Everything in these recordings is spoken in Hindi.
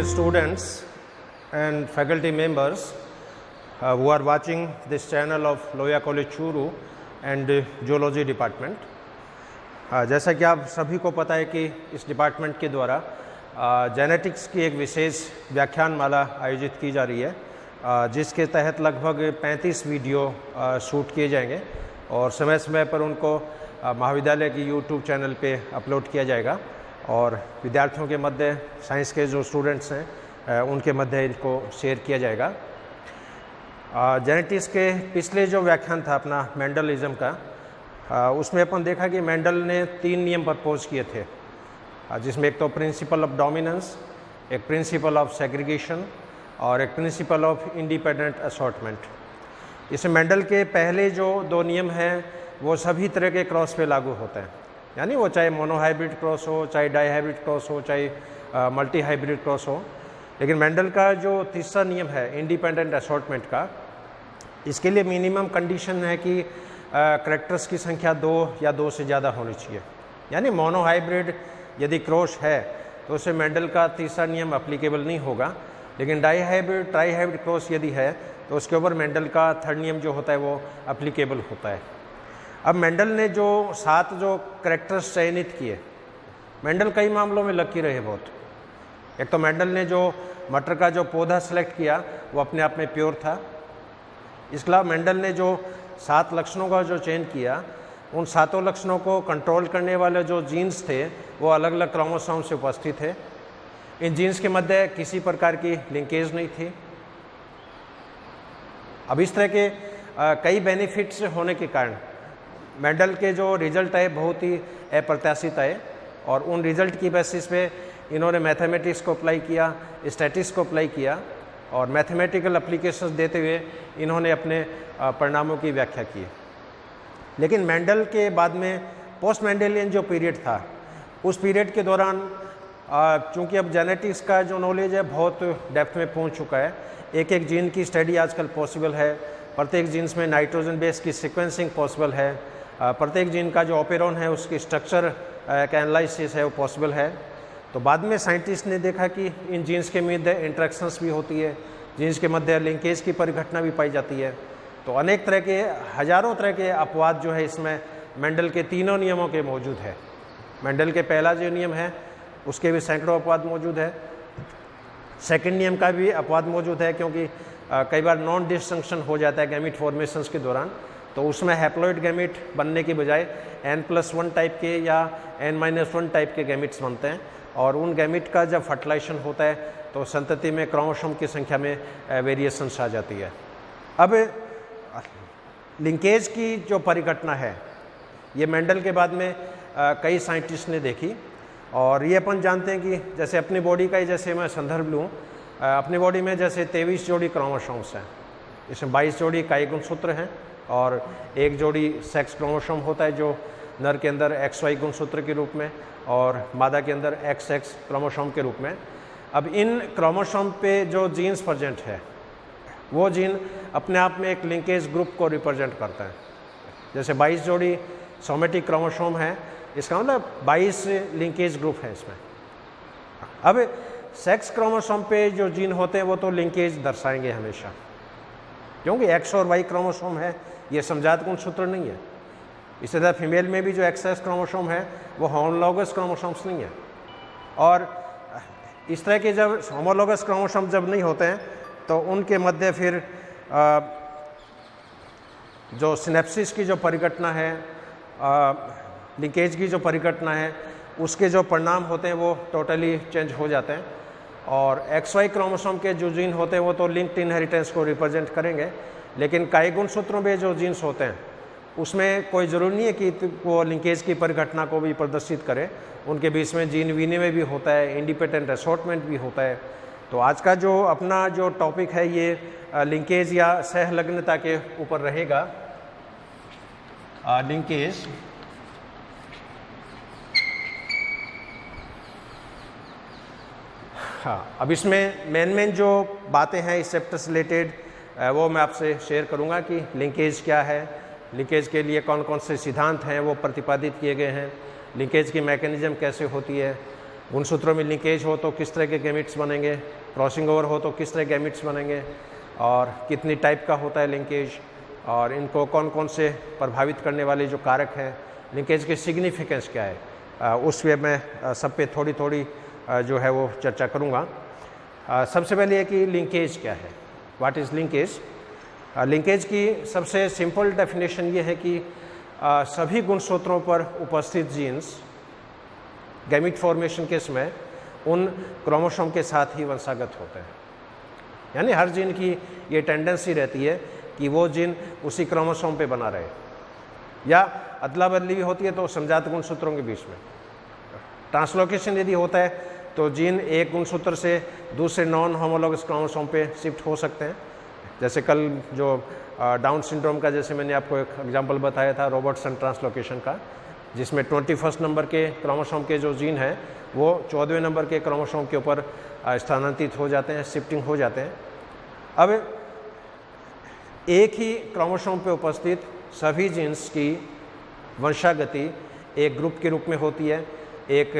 dear students and faculty members who are watching this channel of Loya College Churu and Zoology Department. जैसा कि आप सभी को पता है कि इस डिपार्टमेंट के द्वारा जेनेटिक्स की एक विशेष व्याख्यानमाला आयोजित की जा रही है, जिसके तहत लगभग 35 वीडियो शूट किए जाएंगे और समय समय पर उनको महाविद्यालय की यूट्यूब चैनल पे अपलोड किया जाएगा और विद्यार्थियों के मध्य, साइंस के जो स्टूडेंट्स हैं उनके मध्य इनको शेयर किया जाएगा। जेनेटिक्स के पिछले जो व्याख्यान था अपना मेंडलिज्म का, उसमें अपन देखा कि मेंडल ने 3 नियम प्रपोज किए थे, जिसमें एक तो प्रिंसिपल ऑफ डोमिनेंस, एक प्रिंसिपल ऑफ सेग्रीगेशन और एक प्रिंसिपल ऑफ इंडिपेंडेंट असॉर्टमेंट। इसमें मेंडल के पहले जो 2 नियम हैं वो सभी तरह के क्रॉस पे लागू होते हैं, यानी वो चाहे मोनोहाइब्रिड क्रॉस हो, चाहे डाईहाइब्रिड क्रॉस हो, चाहे मल्टी हाइब्रिड क्रॉस हो। लेकिन मेंडल का जो तीसरा नियम है इंडिपेंडेंट असॉर्टमेंट का, इसके लिए मिनिमम कंडीशन है कि करैक्टर्स की संख्या 2 या 2 से ज़्यादा होनी चाहिए। यानी मोनोहाइब्रिड यदि क्रॉस है तो उससे मेंडल का तीसरा नियम अप्लीकेबल नहीं होगा, लेकिन डाईहाइब्रिड ट्राईहाइब्रिड क्रॉस यदि है तो उसके ऊपर मेंडल का थर्ड नियम जो होता है वो अप्लीकेबल होता है। अब मेंडल ने जो 7 जो करैक्टर्स चयनित किए, मेंडल कई मामलों में लकी रहे बहुत। एक तो मेंडल ने जो मटर का जो पौधा सेलेक्ट किया वो अपने आप में प्योर था। इसके अलावा मेंडल ने जो 7 लक्षणों का जो चयन किया, उन 7 लक्षणों को कंट्रोल करने वाले जो जीन्स थे वो अलग अलग क्रोमोसोम से उपस्थित थे। इन जीन्स के मध्य किसी प्रकार की लिंकेज नहीं थी। अब इस तरह के कई बेनिफिट्स होने के कारण मेंडल के जो रिजल्ट आए बहुत ही अप्रत्याशित आए और उन रिजल्ट की बेसिस पे इन्होंने मैथमेटिक्स को अप्लाई किया, स्टैटिस्टिक्स को अप्लाई किया और मैथमेटिकल एप्लीकेशंस देते हुए इन्होंने अपने परिणामों की व्याख्या की। लेकिन मेंडल के बाद में पोस्ट मेंडेलियन जो पीरियड था, उस पीरियड के दौरान चूँकि अब जेनेटिक्स का जो नॉलेज है बहुत डेप्थ में पहुँच चुका है, एक एक जीन की स्टडी आजकल पॉसिबल है, प्रत्येक जीन्स में नाइट्रोजन बेस की सीक्वेंसिंग पॉसिबल है, प्रत्येक जीन का जो ऑपेरॉन है उसकी स्ट्रक्चर का एनालिसिस है वो पॉसिबल है। तो बाद में साइंटिस्ट ने देखा कि इन जीन्स के मध्य इंट्रैक्शंस भी होती है, जीन्स के मध्य लिंकेज की परिघटना भी पाई जाती है। तो अनेक तरह के, हजारों तरह के अपवाद जो है इसमें मेंडल के तीनों नियमों के मौजूद है। मेंडल के पहला जो नियम है उसके भी सैकड़ों अपवाद मौजूद है। सेकंड नियम का भी अपवाद मौजूद है, क्योंकि कई बार नॉन डिस्टिंक्शन हो जाता है गैमीट फॉर्मेशंस के दौरान, तो उसमें हैप्लॉइड गैमीट बनने के बजाय N+1 टाइप के या N-1 टाइप के गैमीट्स बनते हैं और उन गैमीट का जब फर्टिलाइजेशन होता है तो संतति में क्रोमोसोम की संख्या में वेरिएशंस आ जाती है। अब लिंकेज की जो परिघटना है ये मेंडल के बाद में कई साइंटिस्ट ने देखी और ये अपन जानते हैं कि जैसे अपनी बॉडी का ही जैसे मैं संदर्भ लूँ, अपनी बॉडी में जैसे 23 जोड़ी क्रोमोसोम्स हैं, इसमें 22 जोड़ी काई गुणसूत्र हैं और 1 जोड़ी सेक्स क्रोमोसोम होता है जो नर के अंदर XY गुणसूत्र के रूप में और मादा के अंदर XX क्रोमोसोम के रूप में। अब इन क्रोमोसोम पे जो जीन्स प्रेजेंट है वो जीन अपने आप में एक लिंकेज ग्रुप को रिप्रेजेंट करता है। जैसे 22 जोड़ी सोमेटिक क्रोमोसोम है, इसका मतलब 22 लिंकेज ग्रुप है इसमें। अब सेक्स क्रोमोसोम पे जो जीन होते हैं वो तो लिंकेज दर्शाएंगे हमेशा, क्योंकि X और Y क्रोमोसोम है, ये समजात गुणसूत्र नहीं है। इसी तरह फीमेल में भी जो XX क्रोमोसोम है वो होमोलॉगस क्रोमोसोम्स नहीं है। और इस तरह के जब होमोलॉगस क्रोमोसोम जब नहीं होते हैं तो उनके मध्य फिर जो सिनेप्सिस की जो परिघटना है, लिंकेज की जो परिघटना है, उसके जो परिणाम होते हैं वो टोटली चेंज हो जाते हैं। और XY क्रोमोसोम के जो जीन होते हैं वो तो लिंक्ड इनहेरिटेंस को रिप्रेजेंट करेंगे, लेकिन काई गुणसूत्रों में जो जीन्स होते हैं उसमें कोई ज़रूरी नहीं है कि वो लिंकेज की परिघटना को भी प्रदर्शित करे, उनके बीच में जीन विनिमय भी होता है, इंडिपेंडेंट असॉर्टमेंट भी होता है। तो आज का जो अपना जो टॉपिक है ये लिंकेज या सहलग्नता के ऊपर रहेगा। लिंकेज हाँ, अब इसमें मेन जो बातें हैं इस चैप्टर से रिलेटेड वो मैं आपसे शेयर करूंगा कि लिंकेज क्या है, लिंकेज के लिए कौन कौन से सिद्धांत हैं वो प्रतिपादित किए गए हैं, लिंकेज की मैकेनिज्म कैसे होती है, गुणसूत्रों में लिंकेज हो तो किस तरह के गैमेट्स बनेंगे, क्रॉसिंग ओवर हो तो किस तरह गैमेट्स बनेंगे, और कितनी टाइप का होता है लिंकेज, और इनको कौन कौन से प्रभावित करने वाले जो कारक हैं, लिंकेज की सिग्निफिकेंस क्या है, उस वे मैं सब पे थोड़ी थोड़ी जो है वो चर्चा करूँगा। सबसे पहले ये कि लिंकेज क्या है, व्हाट इज़ लिंकेज। लिंकेज की सबसे सिंपल डेफिनेशन ये है कि सभी गुणसूत्रों पर उपस्थित जीन्स गैमीट फॉर्मेशन के समय उन क्रोमोसोम के साथ ही वंशागत होते हैं। यानी हर जीन की ये टेंडेंसी रहती है कि वो जीन उसी क्रोमोसोम पे बना रहे, या अदला बदली भी होती है तो समजात गुणसूत्रों के बीच में। ट्रांसलोकेशन यदि होता है तो जीन एक गुणसूत्र से दूसरे नॉन होमोलॉगस क्रोमोसोम पे शिफ्ट हो सकते हैं। जैसे कल जो डाउन सिंड्रोम का, जैसे मैंने आपको एक एग्जांपल बताया था रॉबर्टसन ट्रांसलोकेशन का, जिसमें 21 नंबर के क्रोमोसोम के जो जीन हैं वो 14वें नंबर के क्रोमोसोम के ऊपर स्थानांतरित हो जाते हैं, शिफ्टिंग हो जाते हैं। अब एक ही क्रोमोसोम पे उपस्थित सभी जीन्स की वंशागति एक ग्रुप के रूप में होती है, एक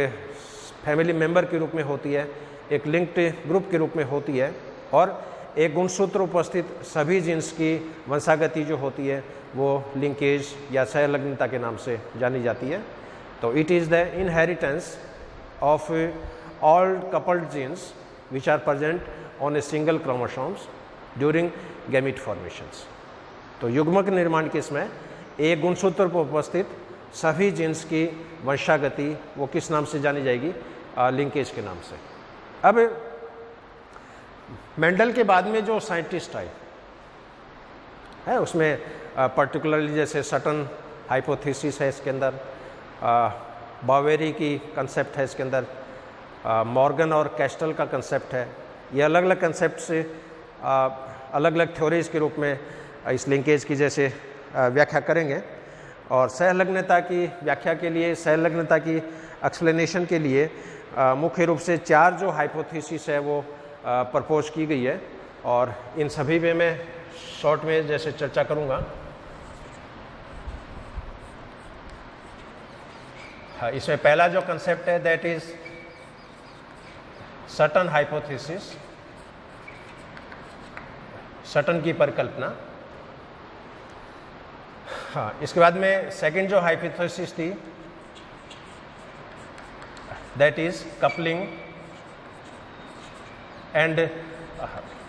फैमिली मेंबर के रूप में होती है, एक लिंक्ड ग्रुप के रूप में होती है, और एक गुणसूत्र उपस्थित सभी जीन्स की वंशागति जो होती है वो लिंकेज या सहलग्नता के नाम से जानी जाती है। तो it is the inheritance of all coupled genes which are present on a single chromosomes during gamete formations. तो युग्मक निर्माण के समय एक गुणसूत्र पर उपस्थित सभी जीन्स की वंशागति वो किस नाम से जानी जाएगी, लिंकेज के नाम से। अब मेंडल के बाद में जो साइंटिस्ट आए है उसमें पर्टिकुलरली जैसे सटन हाइपोथेसिस है इसके अंदर, बावेरी की कंसेप्ट है इसके अंदर, मॉर्गन और कैस्टल का कंसेप्ट है। ये अलग अलग कंसेप्ट से अलग अलग थ्योरीज के रूप में इस लिंकेज की जैसे व्याख्या करेंगे। और सहलग्नता की व्याख्या के लिए, सहलग्नता की एक्सप्लेनेशन के लिए मुख्य रूप से 4 जो हाइपोथेसिस है वो प्रपोज की गई है, और इन सभी में मैं शॉर्ट में जैसे चर्चा करूंगा। इसमें पहला जो कंसेप्ट है that is Sutton hypothesis, Sutton की परिकल्पना। हाँ, इसके बाद में सेकंड जो हाइपोथेसिस थी that is coupling and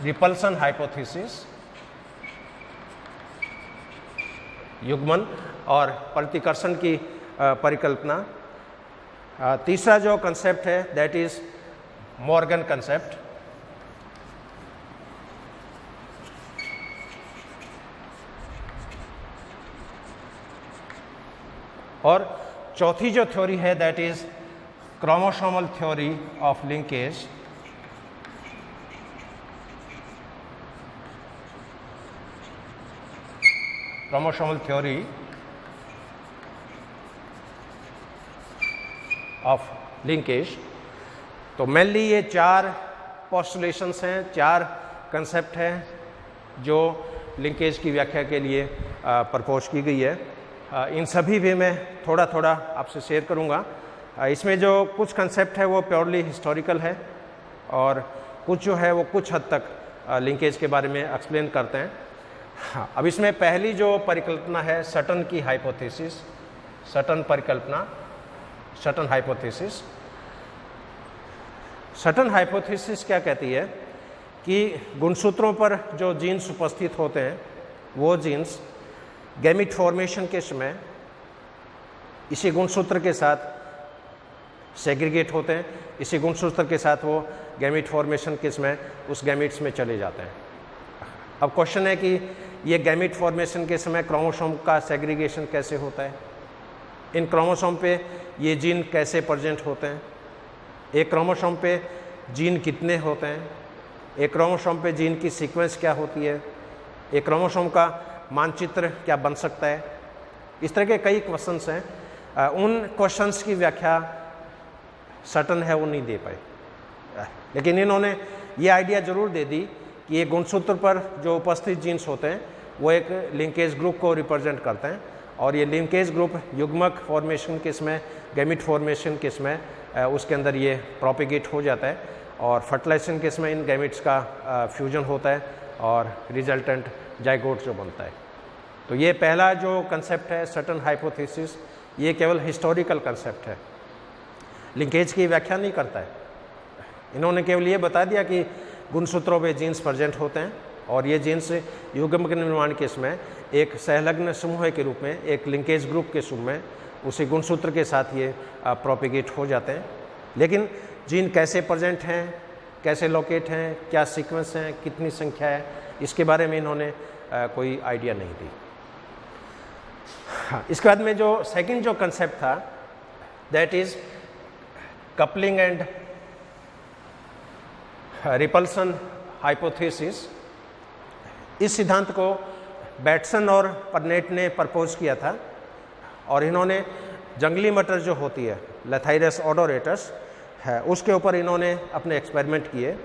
repulsion hypothesis, युग्मन और प्रतिकर्षण की परिकल्पना। तीसरा जो कंसेप्ट है दैट इज मॉर्गन कंसेप्ट। और चौथी जो थ्योरी है that is chromosomal theory of linkage. Chromosomal theory of linkage. तो मेनली ये 4 पोस्टुलेशंस हैं, 4 कंसेप्ट हैं जो लिंकेज की व्याख्या के लिए प्रपोज की गई है। इन सभी भी मैं थोड़ा थोड़ा आपसे शेयर करूंगा। इसमें जो कुछ कंसेप्ट है वो प्योरली हिस्टोरिकल है, और कुछ जो है वो कुछ हद तक लिंकेज के बारे में एक्सप्लेन करते हैं। हाँ, अब इसमें पहली जो परिकल्पना है सटन की हाइपोथेसिस, सटन परिकल्पना, सटन हाइपोथेसिस। सटन हाइपोथेसिस क्या कहती है कि गुणसूत्रों पर जो जीन्स उपस्थित होते हैं वो जीन्स गैमीट फॉर्मेशन के समय इसी गुणसूत्र के साथ सेग्रीगेट होते हैं, इसी गुणसूत्र के साथ वो गैमीट फॉर्मेशन के समय उस गैमीट्स में चले जाते हैं। अब क्वेश्चन है कि ये गैमीट फॉर्मेशन के समय क्रोमोसोम का सेग्रीगेशन कैसे होता है, इन क्रोमोसोम पे ये जीन कैसे प्रेजेंट होते हैं, एक क्रोमोसोम पे जीन कितने होते हैं, एक क्रोमोसोम पे जीन की सीक्वेंस क्या होती है, एक क्रोमोसोम का मानचित्र क्या बन सकता है। इस तरह के कई क्वेश्चंस हैं। उन क्वेश्चंस की व्याख्या सटन है वो नहीं दे पाए, लेकिन इन्होंने ये आइडिया जरूर दे दी कि ये गुणसूत्र पर जो उपस्थित जीन्स होते हैं वो एक लिंकेज ग्रुप को रिप्रेजेंट करते हैं, और ये लिंकेज ग्रुप युग्मक फॉर्मेशन के समय, गैमीट फॉर्मेशन के समय उसके अंदर ये प्रोपिगेट हो जाता है और फर्टिलाइजेशन केस में इन गैमेट्स का फ्यूजन होता है और रिजल्टेंट जाइगोट जो बनता है। तो ये पहला जो कंसेप्ट है सर्टेन हाइपोथेसिस, ये केवल हिस्टोरिकल कंसेप्ट है, लिंकेज की व्याख्या नहीं करता है। इन्होंने केवल ये बता दिया कि गुणसूत्रों में जीन्स प्रेजेंट होते हैं और ये जीन्स युग्म के निर्माण के समय एक सहलग्न समूह के रूप में, एक लिंकेज ग्रुप के रूप में उसी गुणसूत्र के साथ ये प्रोपिगेट हो जाते हैं। लेकिन जीन कैसे प्रेजेंट हैं, कैसे लोकेट हैं, क्या सीक्वेंस हैं, कितनी संख्या है, इसके बारे में इन्होंने कोई आइडिया नहीं दी। इसके बाद में जो सेकंड जो कंसेप्ट था that is coupling and repulsion hypothesis. इस सिद्धांत को बैटसन और परनेट ने प्रपोज किया था और इन्होंने जंगली मटर जो होती है लेथाइरस ओडोरेटस है उसके ऊपर इन्होंने अपने एक्सपेरिमेंट किए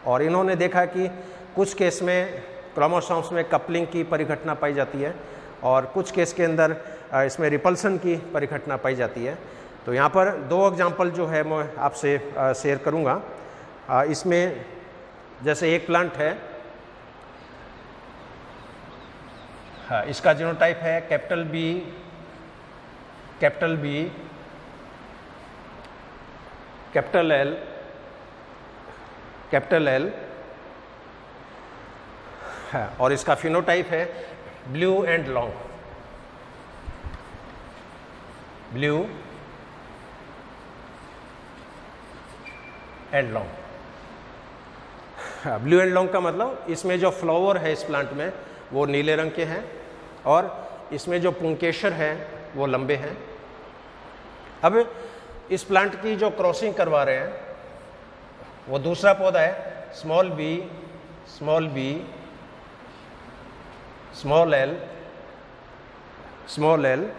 और इन्होंने देखा कि कुछ केस में क्रोमोसोम्स में कपलिंग की परिघटना पाई जाती है और कुछ केस के अंदर इसमें रिपल्सन की परिघटना पाई जाती है। तो यहाँ पर दो एग्जाम्पल जो है मैं आपसे शेयर करूँगा। इसमें जैसे एक प्लांट है, इसका जीनोटाइप है capital B, capital B, capital L, capital L है और इसका फिनोटाइप है blue and long, blue and long. Blue and long का मतलब इसमें जो फ्लावर है इस प्लांट में वो नीले रंग के हैं और इसमें जो पुंकेसर है वो लंबे हैं। अब इस प्लांट की जो क्रॉसिंग करवा रहे हैं वो दूसरा पौधा है small B, small B, small L, small L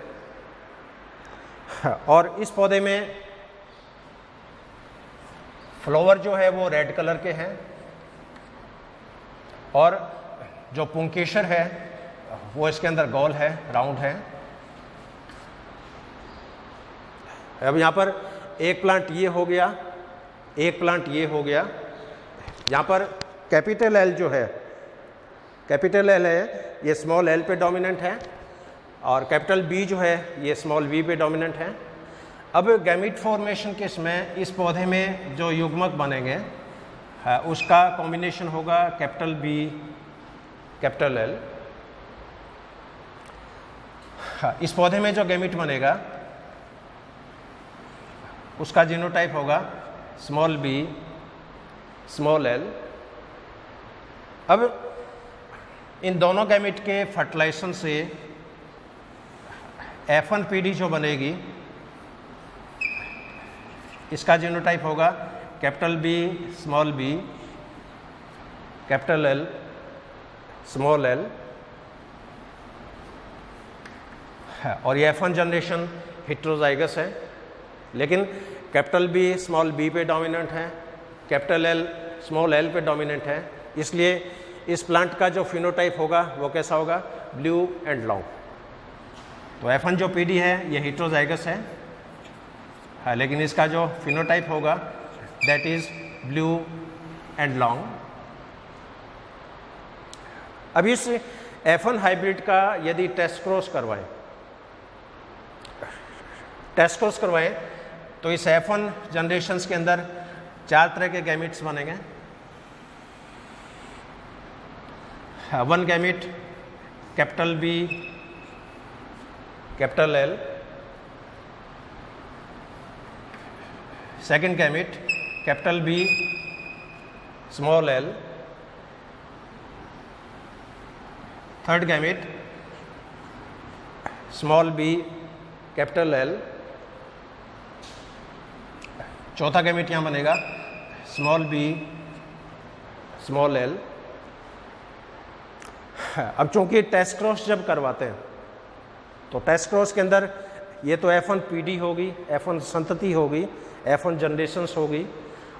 और इस पौधे में फ्लावर जो है वो रेड कलर के हैं और जो पुंकेसर है वो इसके अंदर गोल है, राउंड है। अब यहाँ पर एक प्लांट ये हो गया, एक प्लांट ये हो गया। यहाँ पर कैपिटल एल जो है, कैपिटल एल है ये स्मॉल एल पे डोमिनेंट है और कैपिटल बी जो है ये स्मॉल वी पे डोमिनेंट है। अब गैमीट फॉर्मेशन के समय इस पौधे में जो युग्मक बनेंगे उसका कॉम्बिनेशन होगा कैपिटल बी, कैपिटल एल। इस पौधे में जो गैमीट बनेगा उसका जीनोटाइप होगा स्मॉल बी, स्मॉल एल। अब इन दोनों गैमीट के फर्टिलाइजेशन से F1 पीढ़ी जो बनेगी इसका जीनोटाइप होगा capital B, small B, capital L, small L और ये F1 जनरेशन हेटेरोजाइगस है, लेकिन कैपिटल बी स्मॉल बी पे डोमिनेंट है, कैपिटल एल स्मॉल एल पे डोमिनेंट है। इसलिए इस प्लांट का जो फिनोटाइप होगा वो कैसा होगा, ब्लू एंड लॉन्ग। तो F1 जो पीढ़ी है ये हेटेरोजाइगस है, लेकिन इसका जो फिनोटाइप होगा that is blue and long. अब इस F1 हाइब्रिड का यदि टेस्ट क्रॉस करवाएं, टेस्ट क्रॉस करवाएं तो इस F1 जनरेशन्स के अंदर 4 तरह के गैमिट्स बनेंगे। One gamete capital B, capital L, second gamete capital B, small L, third gamete small B, capital L, चौथा गैमिट यहाँ बनेगा स्मॉल बी, स्मॉल एल। अब चूंकि टेस्ट क्रॉस जब करवाते हैं तो टेस्ट क्रॉस के अंदर ये तो F1 पीढ़ी होगी, F1 संतति होगी, F1 जनरेशन्स होगी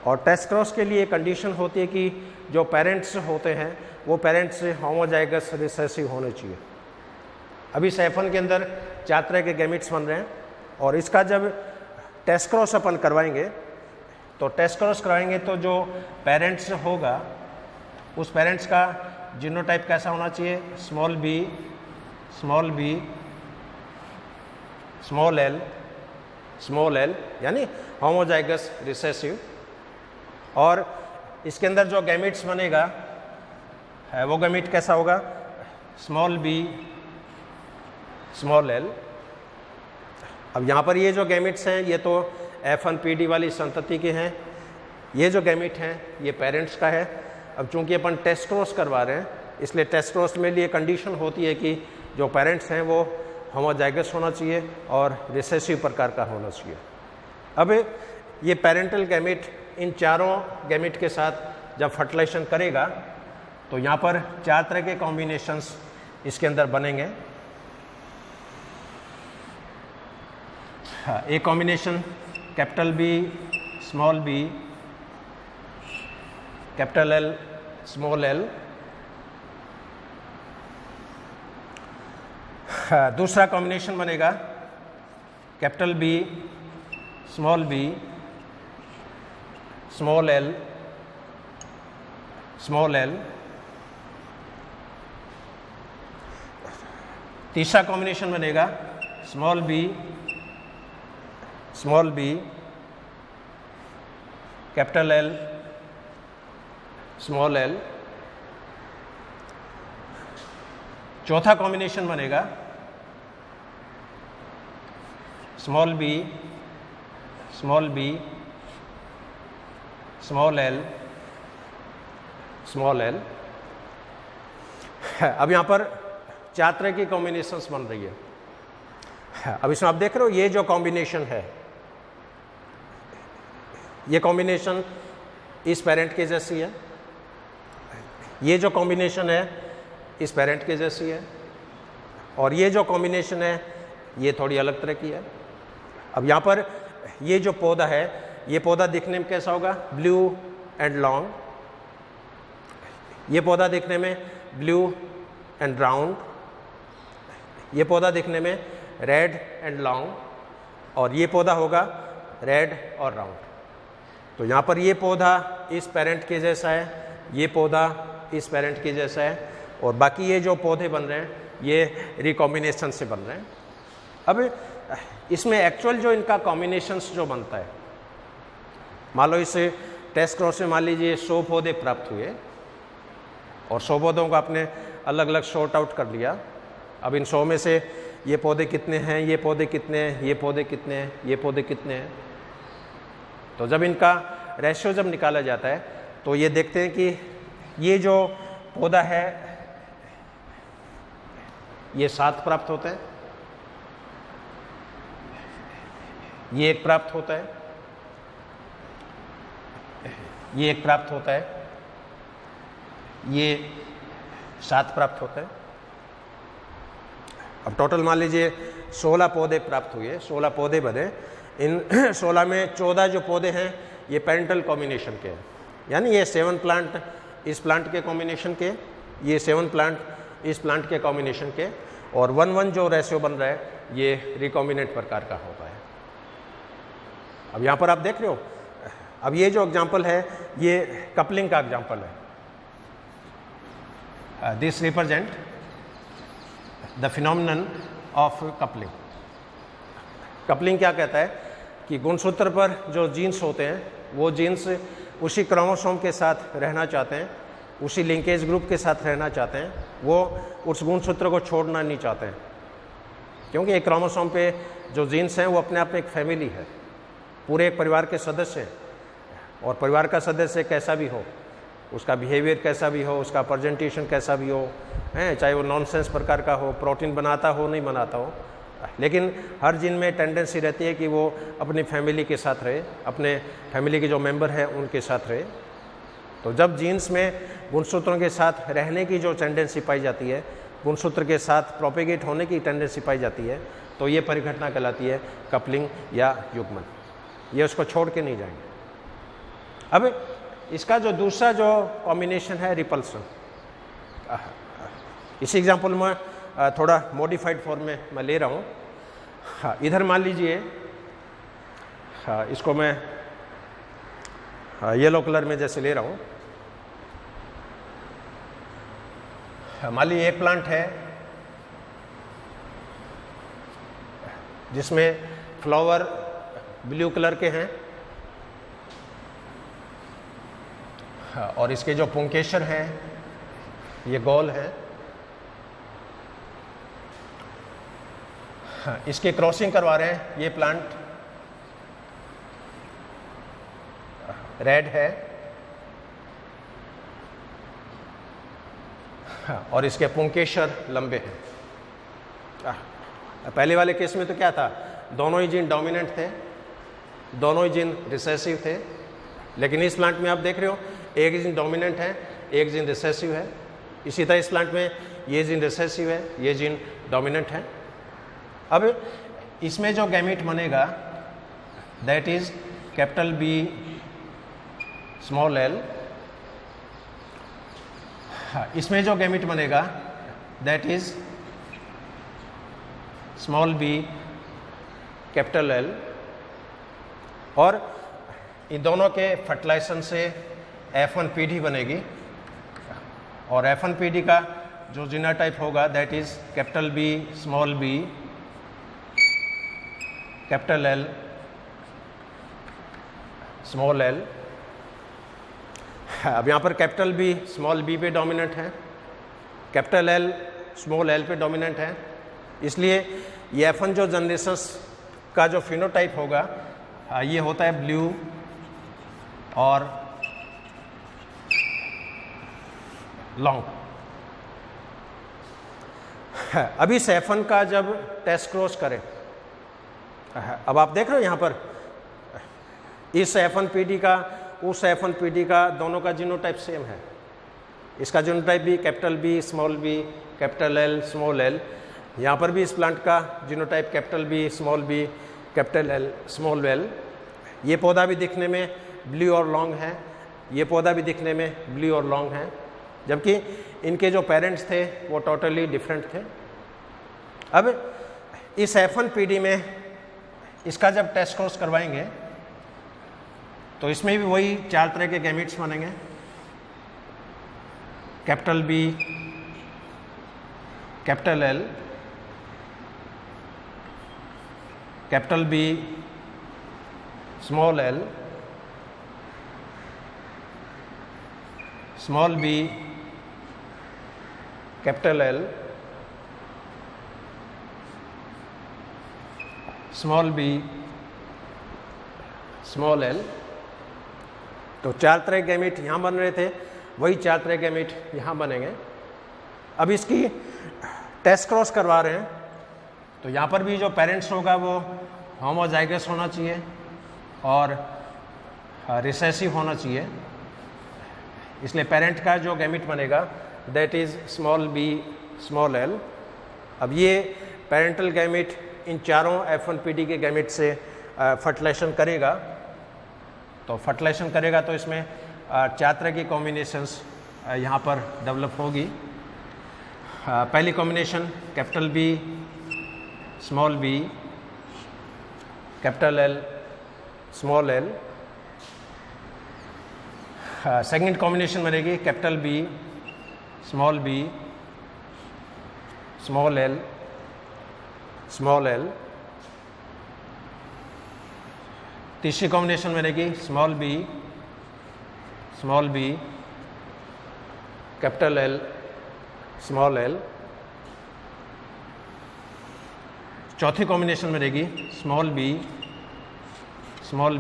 और टेस्ट क्रॉस के लिए कंडीशन होती है कि जो पेरेंट्स होते हैं वो पेरेंट्स होमोजाइगस रिसेसिव होने चाहिए। अभी इस F1 के अंदर 4 तरह के गैमिट्स बन रहे हैं और इसका जब टेस्ट क्रॉस अपन करवाएंगे, तो टेस्ट क्रॉस करवाएंगे तो जो पेरेंट्स होगा उस पेरेंट्स का जीनोटाइप कैसा होना चाहिए, स्मॉल बी, स्मॉल एल, यानी होमोजाइगस रिसेसिव। और इसके अंदर जो गैमेट्स बनेगा वो गैमेट कैसा होगा, स्मॉल बी, स्मॉल एल। अब यहाँ पर ये जो गैमेट्स हैं ये तो F1PD वाली संतति के हैं, ये जो गैमेट हैं ये पेरेंट्स का है। अब चूंकि अपन टेस्ट क्रॉस करवा रहे हैं इसलिए टेस्ट क्रॉस में लिए कंडीशन होती है कि जो पेरेंट्स हैं वो होमोजाइगस होना चाहिए और रिसेसिव प्रकार का होना चाहिए। अब ये पेरेंटल गैमेट इन चारों गैमेट के साथ जब फर्टिलाइजेशन करेगा तो यहाँ पर 4 तरह के कॉम्बिनेशंस इसके अंदर बनेंगे। एक combination capital B, small B, capital L, small L. दूसरा कॉम्बिनेशन बनेगा capital B, small B, small L, small L. तीसरा कॉम्बिनेशन बनेगा small B, capital L, small L. चौथा कॉम्बिनेशन बनेगा small B, small L, small L. अब यहाँ पर 4 तरह की कॉम्बिनेशंस बन रही है। अब इसमें आप देख रहे हो ये जो कॉम्बिनेशन है ये कॉम्बिनेशन इस पेरेंट के जैसी है, ये जो कॉम्बिनेशन है इस पेरेंट के जैसी है, और ये जो कॉम्बिनेशन है ये थोड़ी अलग तरह की है। अब यहाँ पर ये जो पौधा है ये पौधा दिखने में कैसा होगा, ब्लू एंड लॉन्ग। ये पौधा दिखने में ब्लू एंड राउंड। ये पौधा दिखने में रेड एंड लॉन्ग, और ये पौधा होगा रेड और राउंड। तो यहाँ पर ये पौधा इस पेरेंट के जैसा है, ये पौधा इस पेरेंट के जैसा है, और बाकी ये जो पौधे बन रहे हैं ये रिकॉम्बिनेशन से बन रहे हैं। अब इसमें एक्चुअल जो इनका कॉम्बिनेशंस जो बनता है, मान लो इस टेस्ट क्रॉस में मान लीजिए 100 पौधे प्राप्त हुए और 100 पौधों को आपने अलग अलग शॉर्ट आउट कर लिया। अब इन 100 में से ये पौधे कितने हैं, ये पौधे कितने हैं, ये पौधे कितने हैं, ये पौधे कितने हैं। तो जब इनका रेशियो जब निकाला जाता है तो ये देखते हैं कि ये जो पौधा है ये 7 प्राप्त होते हैं, ये 1 प्राप्त होता है, ये 1 प्राप्त होता है, ये 7 प्राप्त होता है। अब टोटल मान लीजिए 16 पौधे प्राप्त हुए, 16 पौधे बने। इन 16 में 14 जो पौधे हैं ये पेरेंटल कॉम्बिनेशन के हैं, यानी ये 7 प्लांट इस प्लांट के कॉम्बिनेशन के, ये 7 प्लांट इस प्लांट के कॉम्बिनेशन के, और 1:1 जो रेशियो बन रहा है ये रिकॉम्बिनेंट प्रकार का होता है। अब यहाँ पर आप देख रहे हो, अब ये जो एग्जाम्पल है ये कपलिंग का एग्जाम्पल है। This represent the phenomenon of coupling. Coupling क्या कहता है कि गुणसूत्र पर जो जीन्स होते हैं वो जीन्स उसी क्रोमोसोम के साथ रहना चाहते हैं, उसी लिंकेज ग्रुप के साथ रहना चाहते हैं, वो उस गुणसूत्र को छोड़ना नहीं चाहते हैं, क्योंकि एक क्रोमोसोम पे जो जीन्स हैं वो अपने आप में एक फैमिली है, पूरे एक परिवार के सदस्य हैं। और परिवार का सदस्य कैसा भी हो, उसका बिहेवियर कैसा भी हो, उसका प्रेजेंटेशन कैसा भी हो, चाहे वो नॉनसेंस प्रकार का हो, प्रोटीन बनाता हो नहीं बनाता हो, लेकिन हर जीन में टेंडेंसी रहती है कि वो अपनी फैमिली के साथ रहे, अपने फैमिली के जो मेंबर हैं उनके साथ रहे। तो जब जीन्स में गुणसूत्रों के साथ रहने की जो टेंडेंसी पाई जाती है, गुणसूत्र के साथ प्रोपेगेट होने की टेंडेंसी पाई जाती है, तो ये परिघटना कहलाती है कपलिंग या युग्मन। ये उसको छोड़ के नहीं जाएंगे। अब इसका जो दूसरा जो कॉम्बिनेशन है रिपल्सन, इस एग्जाम्पल में थोड़ा मॉडिफाइड फॉर्म में मैं ले रहा हूँ। हाँ, इधर मान लीजिए हाँ, इसको मैं येलो कलर में जैसे ले रहा हूँ। मान लीजिए एक प्लांट है जिसमें फ्लावर ब्लू कलर के हैं, और इसके जो पुंकेसर हैं ये गोल है। इसके क्रॉसिंग करवा रहे हैं, ये प्लांट रेड है और इसके पुंकेसर लंबे हैं। पहले वाले केस में तो क्या था, दोनों ही जीन डोमिनेंट थे, दोनों ही जीन रिसेसिव थे। लेकिन इस प्लांट में आप देख रहे हो एक जीन डोमिनेंट है, एक जीन रिसेसिव है। इसी तरह इस प्लांट में ये जीन रिसेसिव है, ये जीन डोमिनेंट है। अब इसमें जो गैमीट बनेगा that is capital B small L. इसमें जो गैमीट बनेगा that is small B capital L. और इन दोनों के फर्टिलाइजेशन से F1PD बनेगी, और F1PD का जो जीनोटाइप होगा that is capital B small B capital L small L. अब यहाँ पर कैपिटल बी स्मॉल बी पे डोमिनेंट है, कैपिटल एल स्मॉल एल पे डोमिनेंट है। इसलिए ये F1 जो जनरेशंस का जो फिनोटाइप होगा ये होता है ब्लू और लॉन्ग। अभी इस F1 का जब टेस्ट क्रॉस करें, अब आप देख रहे हो यहाँ पर इस F1PD का उस F1PD का दोनों का जीनोटाइप सेम है। इसका जीनोटाइप भी capital B small B capital L small L. यहाँ पर भी इस प्लांट का genotype capital B small B capital L small L. ये पौधा भी दिखने में ब्लू और लॉन्ग है, ये पौधा भी दिखने में ब्लू और लॉन्ग है, जबकि इनके जो पेरेंट्स थे वो टोटली डिफरेंट थे। अब इस F1PD में इसका जब टेस्ट क्रॉस करवाएंगे तो इसमें भी वही 4 तरह के गैमीट्स बनेंगे, capital B capital L capital B small L small B capital L small B small L. तो 4 तरह के गैमीट यहाँ बन रहे थे, वही 4 तरह के गैमीट यहाँ बनेंगे। अब इसकी टेस्ट क्रॉस करवा रहे हैं तो यहाँ पर भी जो पेरेंट्स होगा वो होमोजाइगस होना चाहिए और रिसेसिव होना चाहिए। इसलिए पेरेंट का जो गैमीट बनेगा that is small B small L. अब ये पेरेंटल गैमीट इन चारों F1PD के गैमीट से फर्टिलाइजेशन करेगा। तो फर्टिलाइजेशन करेगा तो इसमें 4 तरह की कॉम्बिनेशंस यहाँ पर डेवलप होगी। पहली combination capital B small B capital L small l. Second combination बनेगी capital B small B small L small l. तीसरी कॉम्बिनेशन बनेगी small B capital L small l. चौथी कॉम्बिनेशन बनेगी small B small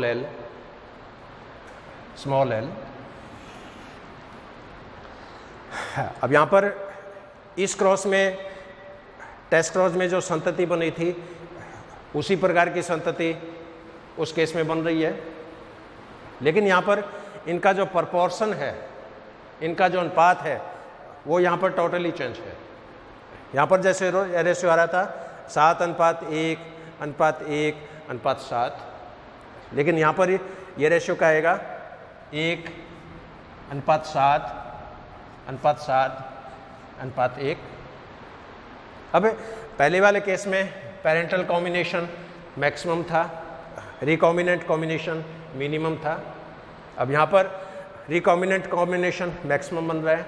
L small L. अब यहाँ पर इस क्रॉस में टेस्ट क्रॉस में जो संतति बनी थी उसी प्रकार की संतति उस केस में बन रही है, लेकिन यहाँ पर इनका जो प्रपोर्शन है, इनका जो अनुपात है वो यहाँ पर टोटली चेंज है। यहाँ पर जैसे रेशियो आ रहा था 7:1:1:7, लेकिन यहाँ पर ये रेशियो का आएगा 1:7:7:1। अब पहले वाले केस में पेरेंटल कॉम्बिनेशन मैक्सिमम था, रिकॉम्बिनेंट कॉम्बिनेशन मिनिमम था। अब यहाँ पर रिकॉम्बिनेंट कॉम्बिनेशन मैक्सिमम बन रहा है,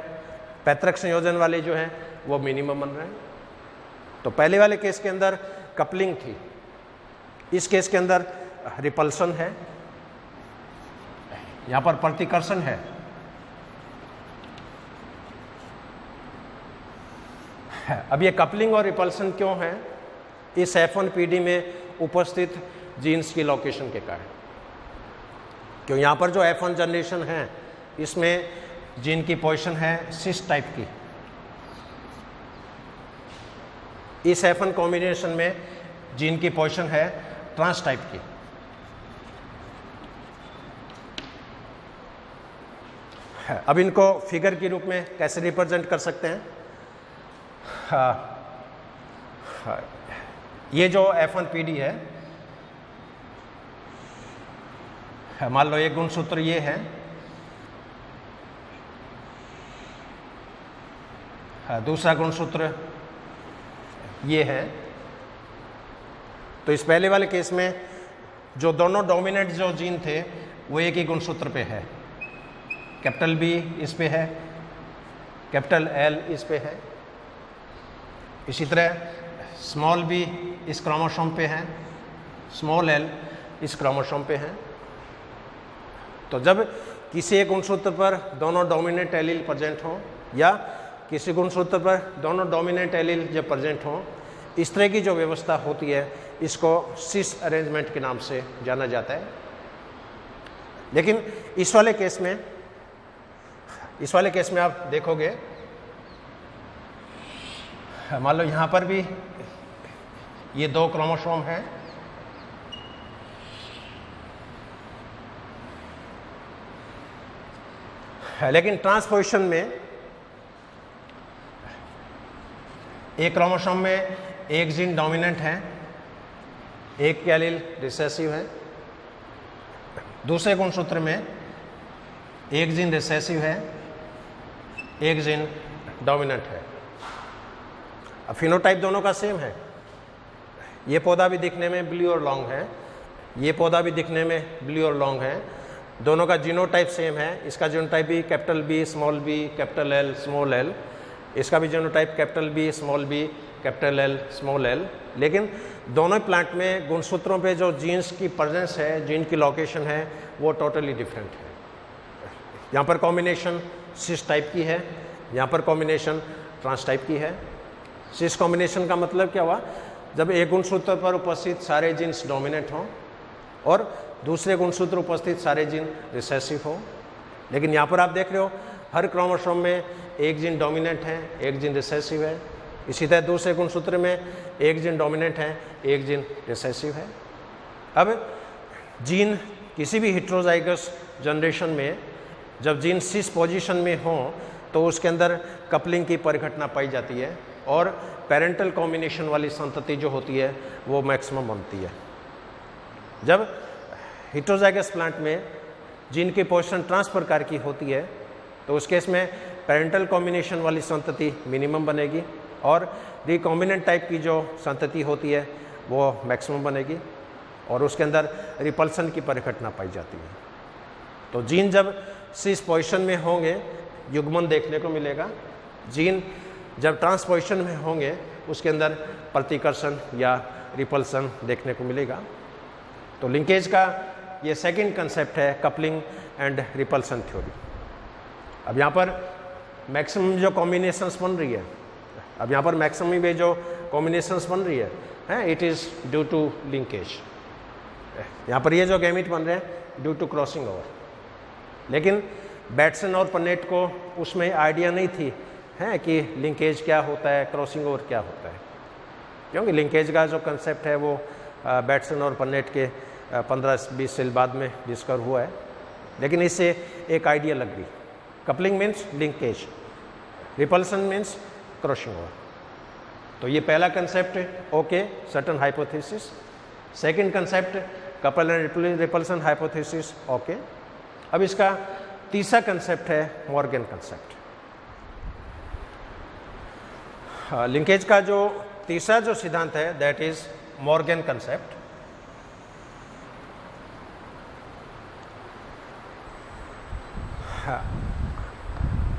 पैतृक संयोजन वाले जो हैं वो मिनिमम बन रहे हैं। तो पहले वाले केस के अंदर कपलिंग थी, इस केस के अंदर रिपल्सन है, यहाँ पर प्रतिकर्षण है। अब ये कपलिंग और रिपल्सन क्यों है? इस F1PD में उपस्थित जीन्स की लोकेशन के कारण। क्यों यहाँ पर जो F1 जनरेशन है इसमें जीन की पोजीशन है सिस टाइप की, इस F1 कॉम्बिनेशन में जीन की पोजीशन है ट्रांस टाइप की। अब इनको फिगर के रूप में कैसे रिप्रेजेंट कर सकते हैं? ये जो F1PD है, मान लो एक गुणसूत्र ये है, दूसरा गुणसूत्र ये है। तो इस पहले वाले केस में जो दोनों डोमिनेंट जो जीन थे वो एक ही गुणसूत्र पे है, कैपिटल B इस पे है, कैपिटल L इस पे है, इसी तरह स्मॉल b इस क्रोमोसोम पे है, स्मॉल l इस क्रोमोसोम पे है। तो जब किसी एक गुणसूत्र पर दोनों डोमिनेंट एलील प्रेजेंट हो या किसी गुणसूत्र पर दोनों डोमिनेंट एलील जब प्रेजेंट हो, इस तरह की जो व्यवस्था होती है इसको सिस अरेंजमेंट के नाम से जाना जाता है। लेकिन इस वाले केस में आप देखोगे, मान लो यहाँ पर भी ये दो क्रोमोसोम हैं, लेकिन ट्रांसपोजिशन में एक क्रोमोसोम में एक जीन डोमिनेंट है, एक एलील रिसेसिव है, दूसरे गुणसूत्र में एक जीन रिसेसिव है, एक जीन डोमिनेंट है। अब फिनोटाइप दोनों का सेम है, ये पौधा भी दिखने में ब्लू और लॉन्ग है, ये पौधा भी दिखने में ब्लू और लॉन्ग है, दोनों का जीनोटाइप सेम है। इसका जीनोटाइप भी capital B small b capital L small l, इसका भी genotype capital B small b capital L small l। लेकिन दोनों प्लांट में गुणसूत्रों पे जो जीन्स की प्रेजेंस है, जीन की लोकेशन है, वो टोटली डिफरेंट है। यहाँ पर कॉम्बिनेशन सिस टाइप की है, यहाँ पर कॉम्बिनेशन ट्रांस टाइप की है। सिस कॉम्बिनेशन का मतलब क्या हुआ? जब एक गुणसूत्र पर उपस्थित सारे जीन्स डोमिनेंट हों और दूसरे गुणसूत्र उपस्थित सारे जीन रिसेसिव हो। लेकिन यहाँ पर आप देख रहे हो हर क्रोमोसोम में एक जीन डोमिनेंट है, एक जीन रिसेसिव है। इसी तरह दूसरे गुणसूत्र में एक जीन डोमिनेंट है, एक जीन रिसेसिव है। अब जीन किसी भी हेटेरोजाइगस जनरेशन में जब जीन सिस पोजीशन में हो तो उसके अंदर कपलिंग की परिघटना पाई जाती है और पेरेंटल कॉम्बिनेशन वाली संतति जो होती है वो मैक्सिमम बनती है। जब हेटेरोजाइगस प्लांट में जीन की पोजीशन ट्रांस प्रकार की होती है तो उस केस में पेरेंटल कॉम्बिनेशन वाली संतति मिनिमम बनेगी और रिकॉम्बिनेंट टाइप की जो संतति होती है वो मैक्सिमम बनेगी और उसके अंदर रिपल्सन की परिघटना पाई जाती है। तो जीन जब सिस पोजीशन में होंगे युग्मन देखने को मिलेगा, जीन जब ट्रांसपोजिशन में होंगे उसके अंदर प्रतिकर्षण या रिपल्सन देखने को मिलेगा। तो लिंकेज का ये सेकंड कंसेप्ट है कपलिंग एंड रिपल्सन थ्योरी। अब यहाँ पर मैक्सिमम जो कॉम्बिनेशंस बन रही है, अब यहाँ पर मैक्सिमम में जो कॉम्बिनेशंस बन रही है it is due to linkage. यहाँ पर ये जो गैमीट बन रहे हैं ड्यू टू क्रॉसिंग ओवर। लेकिन बैटसन और पन्नेट को उसमें आइडिया नहीं थी है कि लिंकेज क्या होता है, क्रॉसिंग ओवर क्या होता है, क्योंकि लिंकेज का जो कंसेप्ट है वो बैटसन और पन्नेट के 15-20 साल बाद में डिस्कवर हुआ है। लेकिन इससे एक आइडिया लग गई, coupling means linkage, repulsion means crossing over. तो ये पहला कंसेप्ट है, okay, certain hypothesis. Second concept couple and repulsion hypothesis, okay. अब इसका तीसरा कंसेप्ट है मॉर्गन कंसेप्ट। लिंकेज का जो तीसरा जो सिद्धांत है दैट इज मॉर्गन कंसेप्ट।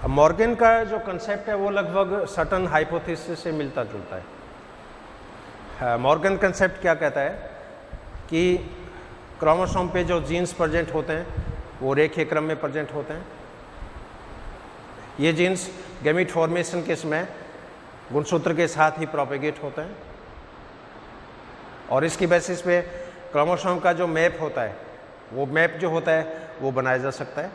अब मॉर्गन का जो कंसेप्ट है वो लगभग सर्टन हाइपोथेसिस से मिलता जुलता है। मॉर्गन कंसेप्ट क्या कहता है कि क्रोमोसोम पे जो जीन्स प्रेजेंट होते हैं वो रेखीय क्रम में प्रेजेंट होते हैं। ये जीन्स गैमीट फॉर्मेशन के समय गुणसूत्र के साथ ही प्रोपेगेट होते हैं और इसकी बेसिस पे क्रोमोसोम का जो मैप होता है वो मैप जो होता है वो बनाया जा सकता है।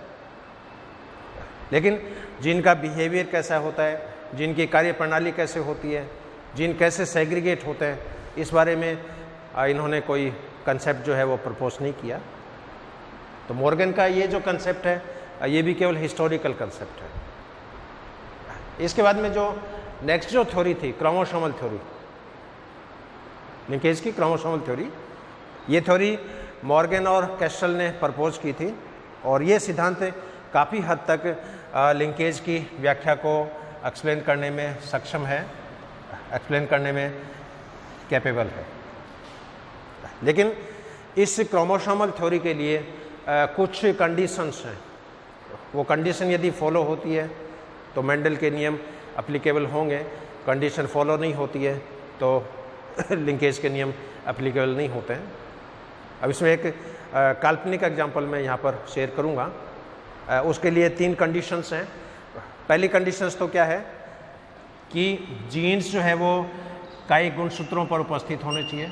लेकिन जीन का बिहेवियर कैसा होता है, जीन की कार्यप्रणाली कैसे होती है, जीन कैसे सेग्रीगेट होते हैं, इस बारे में इन्होंने कोई कंसेप्ट जो है वो प्रपोज नहीं किया। तो मॉर्गन का ये जो कंसेप्ट है ये भी केवल हिस्टोरिकल कंसेप्ट है। इसके बाद में जो नेक्स्ट जो थ्योरी थी क्रोमोसोमल थ्योरी, लिंकेज की क्रोमोसोमल थ्योरी, ये थ्योरी मॉर्गन और कैस्टल ने प्रपोज की थी और ये सिद्धांत काफ़ी हद तक लिंकेज की व्याख्या को एक्सप्लेन करने में सक्षम है, एक्सप्लेन करने में कैपेबल है। लेकिन इस क्रोमोसोमल थ्योरी के लिए कुछ कंडीशंस हैं। वो कंडीशन यदि फॉलो होती है तो मेंडल के नियम एप्लीकेबल होंगे, कंडीशन फॉलो नहीं होती है तो लिंकेज के नियम एप्लीकेबल नहीं होते हैं। अब इसमें एक काल्पनिक एग्जांपल मैं यहाँ पर शेयर करूँगा। उसके लिए 3 कंडीशंस हैं। पहली कंडीशंस तो क्या है कि जीन्स जो है वो कई गुणसूत्रों पर उपस्थित होने चाहिए।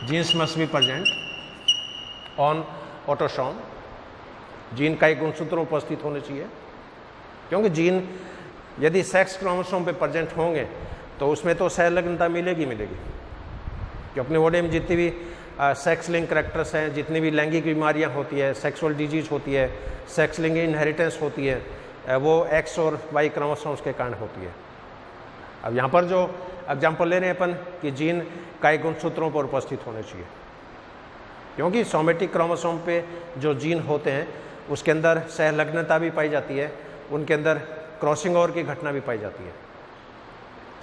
Genes must be present on autosome, gene कई गुणसूत्रों पर उपस्थित होने चाहिए, क्योंकि जीन यदि सेक्स क्रोमोसोम पे प्रेजेंट होंगे तो उसमें तो सहलग्नता मिलेगी कि अपने बॉडी में जितनी भी सेक्स लिंक करैक्टर्स हैं, जितनी भी लैंगिक बीमारियां होती है, सेक्सुअल डिजीज होती है, सेक्स लिंक इनहेरिटेंस होती है, वो एक्स और वाई क्रोमोसोम्स के कारण होती है। अब यहाँ पर जो एग्जाम्पल ले रहे हैं अपन कि जीन कई गुणसूत्रों पर उपस्थित होने चाहिए, क्योंकि सोमेटिक क्रोमोसोम पे जो जीन होते हैं उसके अंदर सहलग्नता भी पाई जाती है, उनके अंदर क्रॉसिंग ओवर की घटना भी पाई जाती है।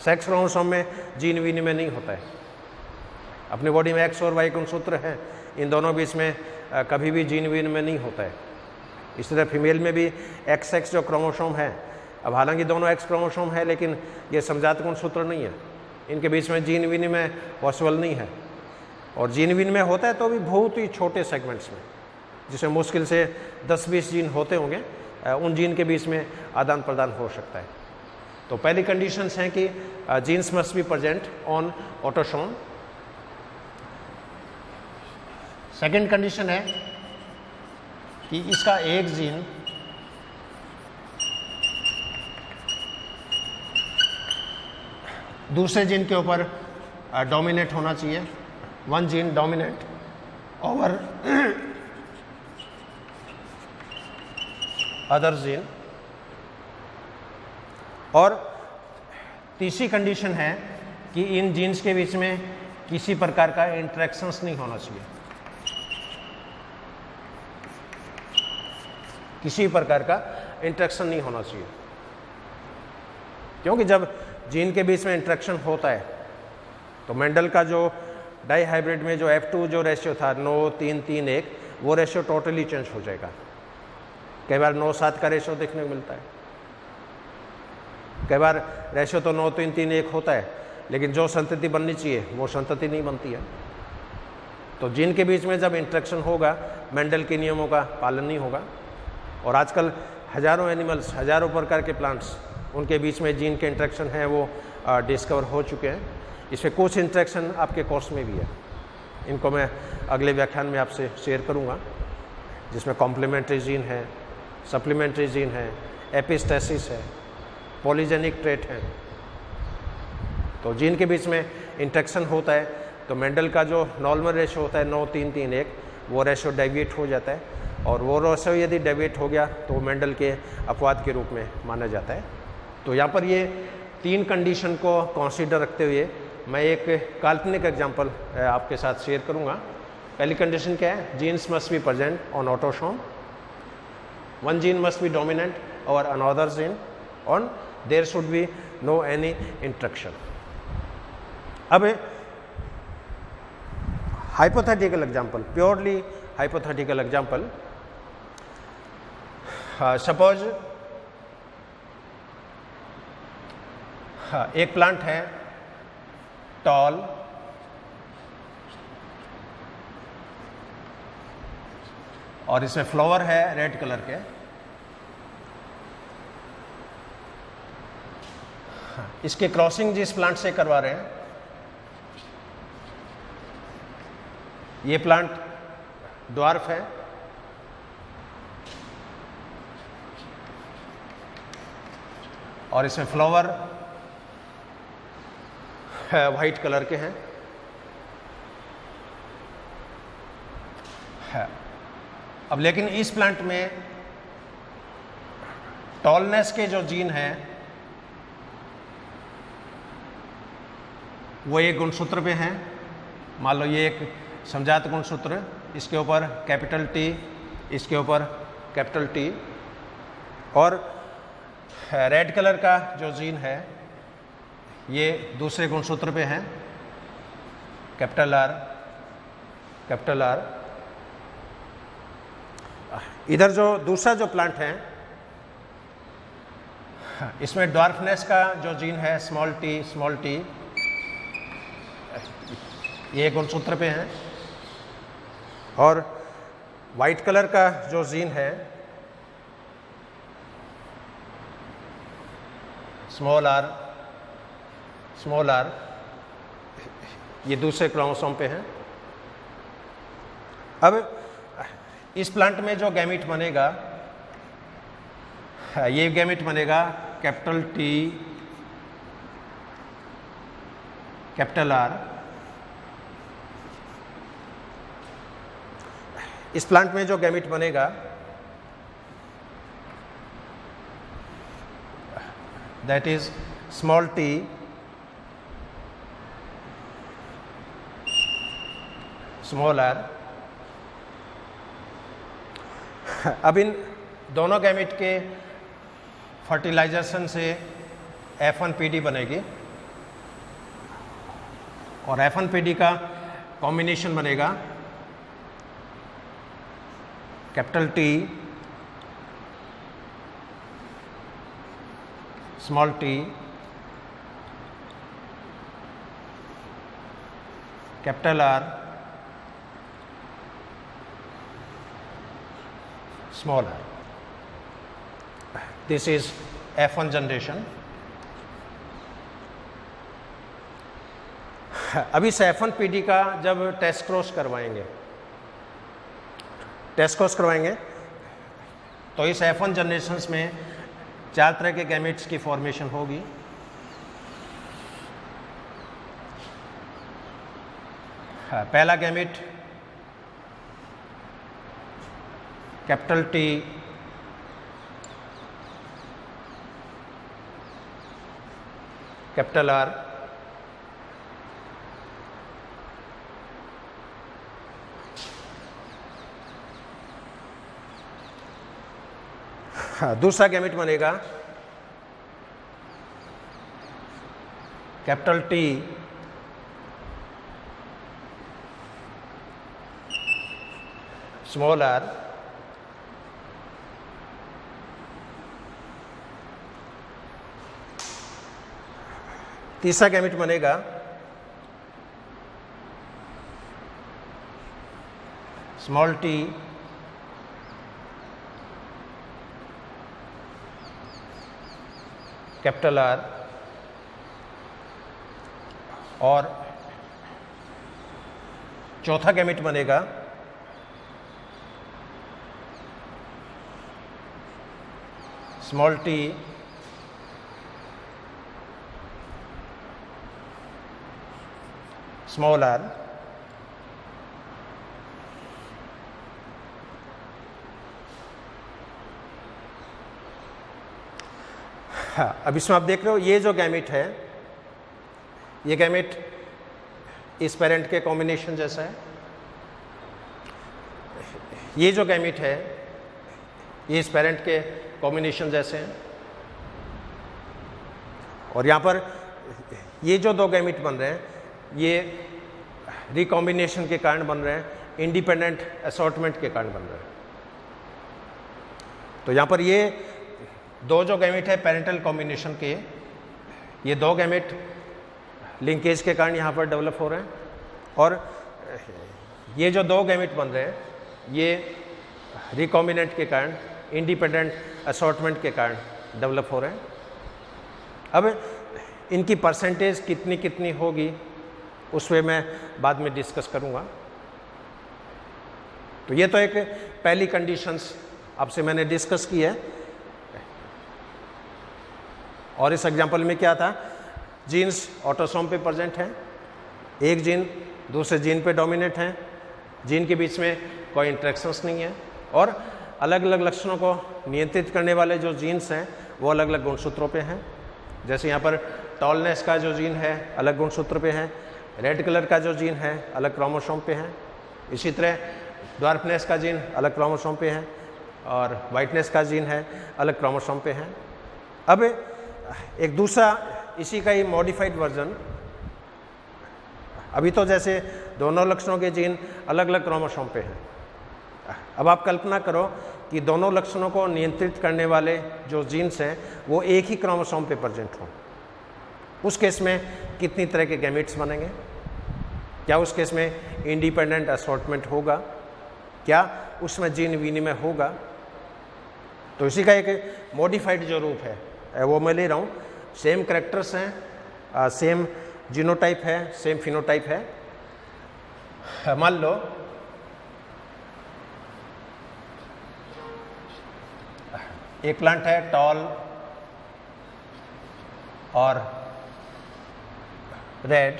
सेक्स क्रोमोसोम में जीन विनिमय नहीं होता है। अपनी बॉडी में एक्स और वाई गुणसूत्र हैं, इन दोनों बीच में कभी भी जीन विनिमय नहीं होता है। इस तरह फीमेल में भी एक्स एक्स जो क्रोमोसोम है, अब हालांकि दोनों एक्स क्रोमोसोम है लेकिन ये समजात गुणसूत्र नहीं है, इनके बीच में जीन विनिमय पॉसिबल नहीं है। और जीन विनिमय होता है तो भी बहुत ही छोटे सेगमेंट्स में, जिसमें मुश्किल से 10-20 जीन होते होंगे, उन जीन के बीच में आदान प्रदान हो सकता है। तो पहली कंडीशंस हैं कि genes must be present on autosome. Second condition है कि इसका एक जीन दूसरे जीन के ऊपर डोमिनेट होना चाहिए, one gene dominate over other gene. और तीसरी कंडीशन है कि इन जीन्स के बीच में किसी प्रकार का इंटरेक्शंस नहीं होना चाहिए, किसी प्रकार का इंटरेक्शन नहीं होना चाहिए, क्योंकि जब जीन के बीच में इंटरेक्शन होता है तो मेंडल का जो डाई हाइब्रिड में जो F2 जो रेशियो था 9:3:3:1, वो रेशियो टोटली चेंज हो जाएगा। कई बार 9:7 का रेशियो देखने को मिलता है, कई बार रेशियो तो 9:3:3:1 होता है, लेकिन जो संतति बननी चाहिए वो संतति नहीं बनती है। तो जीन के बीच में जब इंटरेक्शन होगा, मेंडल के नियमों का पालन नहीं होगा। और आजकल हजारों एनिमल्स, हजारों प्रकार के प्लांट्स, उनके बीच में जीन के इंटरेक्शन हैं वो डिस्कवर हो चुके हैं। इसमें कुछ इंटरेक्शन आपके कोर्स में भी है, इनको मैं अगले व्याख्यान में आपसे शेयर करूंगा, जिसमें कॉम्प्लीमेंट्री जीन है, सप्लीमेंट्री जीन है, एपिस्टेसिस है, पॉलीजेनिक ट्रेट है। तो जीन के बीच में इंटरेक्शन होता है तो मेंडल का जो नॉर्मल रेशियो होता है 9:3:3:1, वो रेशियो डेविएट हो जाता है, और वो रेशियो यदि डेविएट हो गया तो मेंडल के अपवाद के रूप में माना जाता है। तो यहाँ पर ये 3 कंडीशन को कंसीडर रखते हुए मैं एक काल्पनिक एग्जांपल आपके साथ शेयर करूँगा। पहली कंडीशन क्या है? Genes must be present on autosome, one gene must be dominant और अनदर जीन, और there should be no any interaction. अब hypothetical example, purely hypothetical example, suppose एक प्लांट है टॉल, और इसमें फ्लावर है रेड कलर के। इसके क्रॉसिंग जिस प्लांट से करवा रहे हैं, ये प्लांट ड्वार्फ है, और इसमें फ्लावर वाइट कलर के हैं। अब लेकिन इस प्लांट में टॉलनेस के जो जीन है वो एक गुणसूत्र पे हैं। मान लो ये एक समजात गुणसूत्र, इसके ऊपर कैपिटल टी, इसके ऊपर कैपिटल टी, और रेड कलर का जो जीन है ये दूसरे गुणसूत्र पे हैं, कैपिटल आर, कैपिटल आर। इधर जो दूसरा जो प्लांट है इसमें ड्वार्फनेस का जो जीन है स्मॉल टी, ये गुणसूत्र पे हैं, और वाइट कलर का जो जीन है स्मॉल आर, ये दूसरे क्रोमोसोम पे हैं। अब इस प्लांट में जो गैमीट बनेगा, ये गैमीट बनेगा कैपिटल टी, कैपिटल आर। इस प्लांट में जो गैमीट बनेगा that is small T, small R. अब इन दोनों गैमीट के फर्टिलाइजेशन से F1PD बनेगी, और F1PD का कॉम्बिनेशन बनेगा capital T, small T, capital R, small R. This is F1 generation. अभी इस F1PD का जब टेस्ट क्रॉस करवाएंगे, तो इस F1 जनरेशन्स में 4 तरह के गैमेट्स की फॉर्मेशन होगी। पहला gamete capital T, capital are, दूसरा गैमेट बनेगा कैपिटल टी, स्मॉल आर, तीसरा गैमेट बनेगा स्मॉल टी, कैपिटल आर, और चौथा गैमेट बनेगा स्मॉल टी, स्मॉल आर। हाँ, अब इसमें आप देख रहे हो ये जो गैमेट है, ये गैमेट इस पेरेंट के कॉम्बिनेशन जैसा है। ये जो गैमेट है ये इस पेरेंट के कॉम्बिनेशन जैसे हैं, और यहाँ पर ये जो दो गैमेट बन रहे हैं ये रिकॉम्बिनेशन के कारण बन रहे हैं, इंडिपेंडेंट असॉर्टमेंट के कारण बन रहे हैं। तो यहाँ पर ये दो जो गैमेट है पेरेंटल कॉम्बिनेशन के, ये दो गैमेट लिंकेज के कारण यहाँ पर डेवलप हो रहे हैं, और ये जो दो गैमेट बन रहे हैं ये रिकॉम्बिनेंट के कारण, इंडिपेंडेंट असॉर्टमेंट के कारण डेवलप हो रहे हैं। अब इनकी परसेंटेज कितनी कितनी होगी उस पर मैं बाद में डिस्कस करूँगा। तो ये तो एक पहली कंडीशंस आपसे मैंने डिस्कस की है, और इस एग्जांपल में क्या था, जीन्स ऑटोसोम पे प्रेजेंट हैं, एक जीन दूसरे जीन पे डोमिनेट हैं, जीन के बीच में कोई इंटरेक्शंस नहीं है, और अलग अलग लक्षणों को नियंत्रित करने वाले जो जीन्स हैं वो अलग अलग गुणसूत्रों पे हैं। जैसे यहाँ पर टॉलनेस का जो जीन है अलग गुणसूत्र पे है, रेड कलर का जो जीन है अलग क्रोमोसोम पे है, इसी तरह ड्वार्फनेस का जीन अलग क्रोमोसोम पे है, और वाइटनेस का जीन है अलग क्रोमोसोम पे है। अब एक दूसरा इसी का ही मॉडिफाइड वर्जन, अभी तो जैसे दोनों लक्षणों के जीन अलग अलग क्रोमोसोम पे हैं, अब आप कल्पना करो कि दोनों लक्षणों को नियंत्रित करने वाले जो जीन्स हैं वो एक ही क्रोमोसोम पे प्रेजेंट हों, उस केस में कितनी तरह के गैमेट्स बनेंगे? क्या उस केस में इंडिपेंडेंट असॉर्टमेंट होगा? क्या उसमें जीन विनिमय होगा? तो इसी का एक मॉडिफाइड जो रूप है वो मैं ले रहा हूँ। सेम कैरेक्टर्स हैं, सेम जीनोटाइप है, सेम फिनोटाइप है। मान लो एक प्लांट है टॉल और रेड,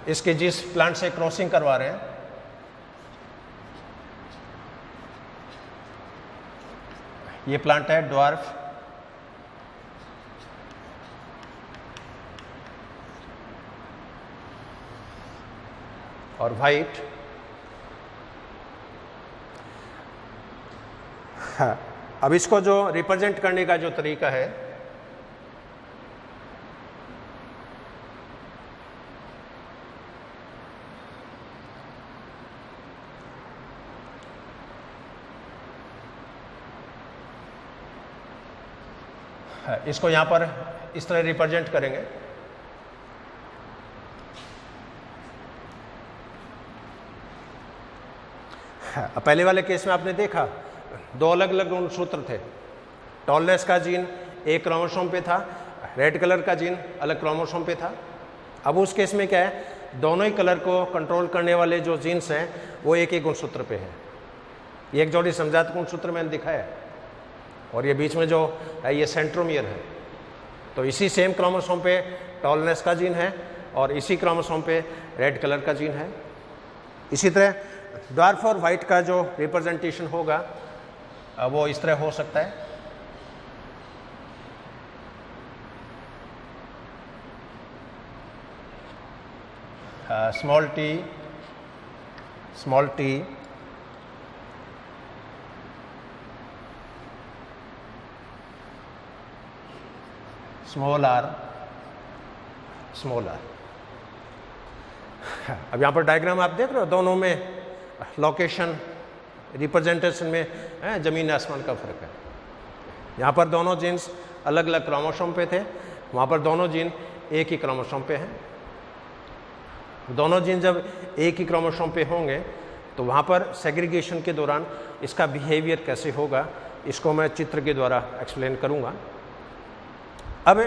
इसके जिस प्लांट से क्रॉसिंग करवा रहे हैं ये प्लांट है ड्वार्फ और वाइट। हाँ, अब इसको जो रिप्रेजेंट करने का जो तरीका है इसको यहाँ पर इस तरह रिप्रेजेंट करेंगे। पहले वाले केस में आपने देखा दो अलग अलग गुणसूत्र थे, टॉलनेस का जीन एक क्रोमोसोम पे था, रेड कलर का जीन अलग क्रोमोसोम पे था। अब उस केस में क्या है, दोनों ही कलर को कंट्रोल करने वाले जो जीन्स हैं वो एक ही गुणसूत्र पे हैं। ये एक जोड़ी समझात गुणसूत्र मैंने दिखाया और ये बीच में जो है ये सेंट्रोमियर है। तो इसी सेम क्रोमोसोम पे टॉलनेस का जीन है और इसी क्रोमोसोम पे रेड कलर का जीन है। इसी तरह ड्वार्फ और वाइट का जो रिप्रेजेंटेशन होगा वो इस तरह हो सकता है। Small T small R. अब यहाँ पर डायग्राम आप देख रहे हो, दोनों में लोकेशन रिप्रेजेंटेशन में ज़मीन आसमान का फर्क है। यहाँ पर दोनों जीन्स अलग अलग क्रोमोसोम पे थे, वहाँ पर दोनों जीन एक ही क्रोमोसोम पे हैं। दोनों जीन जब एक ही क्रोमोसोम पे होंगे तो वहाँ पर सेग्रीगेशन के दौरान इसका बिहेवियर कैसे होगा, इसको मैं चित्र के द्वारा एक्सप्लेन करूँगा। अब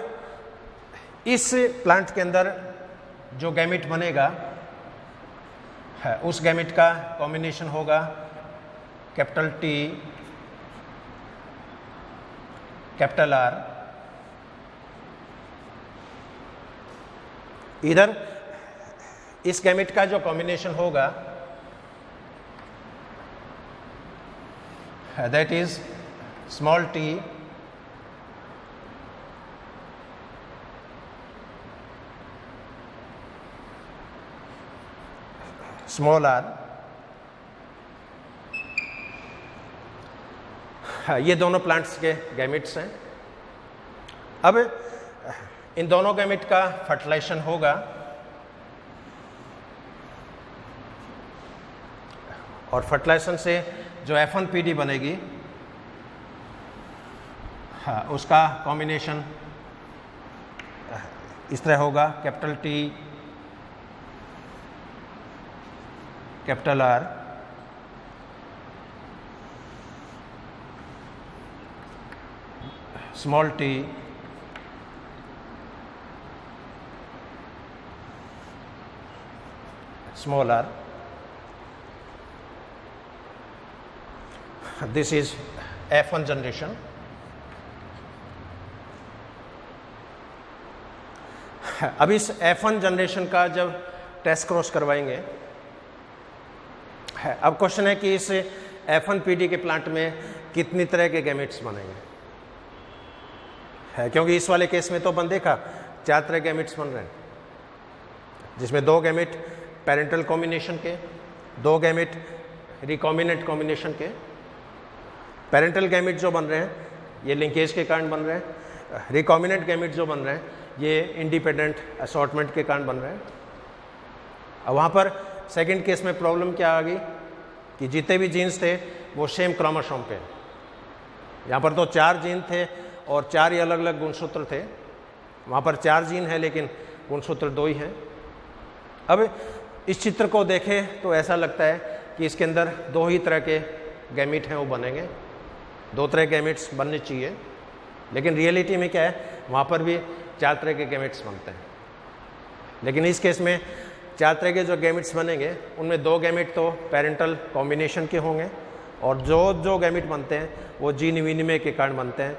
इस प्लांट के अंदर जो गैमेट बनेगा उस गैमेट का कॉम्बिनेशन होगा कैपिटल टी कैपिटल आर। इधर इस गैमेट का जो कॉम्बिनेशन होगा that is small T small R. ये दोनों प्लांट्स के गैमेट्स हैं। अब इन दोनों गैमेट का फर्टिलाइजेशन होगा और फर्टिलाइजेशन से जो F1PD बनेगी, हाँ, उसका कॉम्बिनेशन इस तरह होगा, capital T capital R small t small r. This is F1 generation. अब इस F1 जनरेशन का जब टेस्ट क्रॉस करवाएंगे, अब क्वेश्चन है कि इस F1PD के प्लांट में कितनी तरह के गैमेट्स बनेंगे, है क्योंकि इस वाले केस में तो अपन देखा 4 तरह के गैमेट्स बन रहे हैं, जिसमें 2 गैमेट पेरेंटल कॉम्बिनेशन के, 2 गैमेट रिकॉम्बिनेंट कॉम्बिनेशन के। पेरेंटल गैमेट जो बन रहे हैं ये लिंकेज के कारण बन रहे हैं, रिकॉम्बिनेंट गैमेट जो बन रहे हैं ये इंडिपेंडेंट असॉर्टमेंट के कारण बन रहे हैं। अब वहाँ पर सेकंड केस में प्रॉब्लम क्या आ गई कि जितने भी जीन्स थे वो सेम क्रोमोसोम पे, यहाँ पर तो 4 जीन थे और 4 ही अलग अलग गुणसूत्र थे, वहाँ पर 4 जीन है लेकिन गुणसूत्र 2 ही हैं। अब इस चित्र को देखें तो ऐसा लगता है कि इसके अंदर 2 ही तरह के गैमेट हैं वो बनेंगे, 2 तरह के गैमेट्स बनने चाहिए, लेकिन रियलिटी में क्या है वहाँ पर भी 4 तरह के गैमेट्स बनते हैं। लेकिन इस केस में 4 तरह के जो गैमेट्स बनेंगे उनमें 2 गैमेट तो पेरेंटल कॉम्बिनेशन के होंगे और जो गैमेट बनते हैं वो जीन विनिमय के कारण बनते हैं,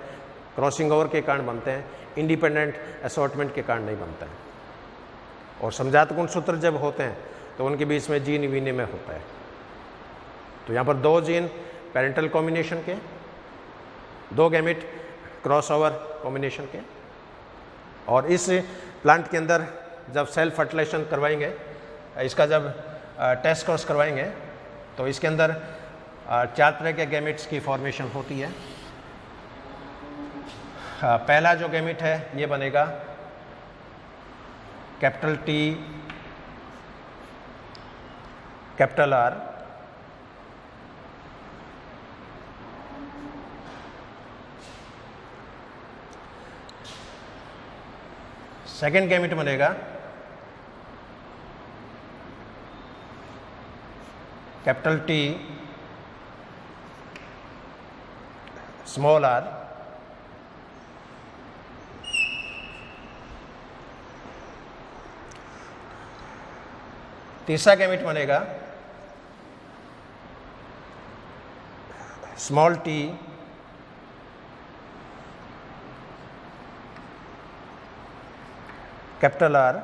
क्रॉसिंग ओवर के कारण बनते हैं, इंडिपेंडेंट असॉर्टमेंट के कारण नहीं बनते हैं। और समजात गुणसूत्र जब होते हैं तो उनके बीच में जीन विनिमय होता है। तो यहाँ पर 2 जीन पेरेंटल कॉम्बिनेशन के, 2 गैमेट क्रॉस ओवर कॉम्बिनेशन के। और इस प्लांट के अंदर जब सेल फर्टिलाइजेशन करवाएंगे, इसका जब टेस्ट क्रॉस करवाएंगे तो इसके अंदर 4 तरह के गैमेट्स की फॉर्मेशन होती है। पहला जो गैमेट है ये बनेगा capital T capital R, second gamete बनेगा कैपिटल T स्मॉल r, तीसरा गैमेट बनेगा स्मॉल t कैपिटल R,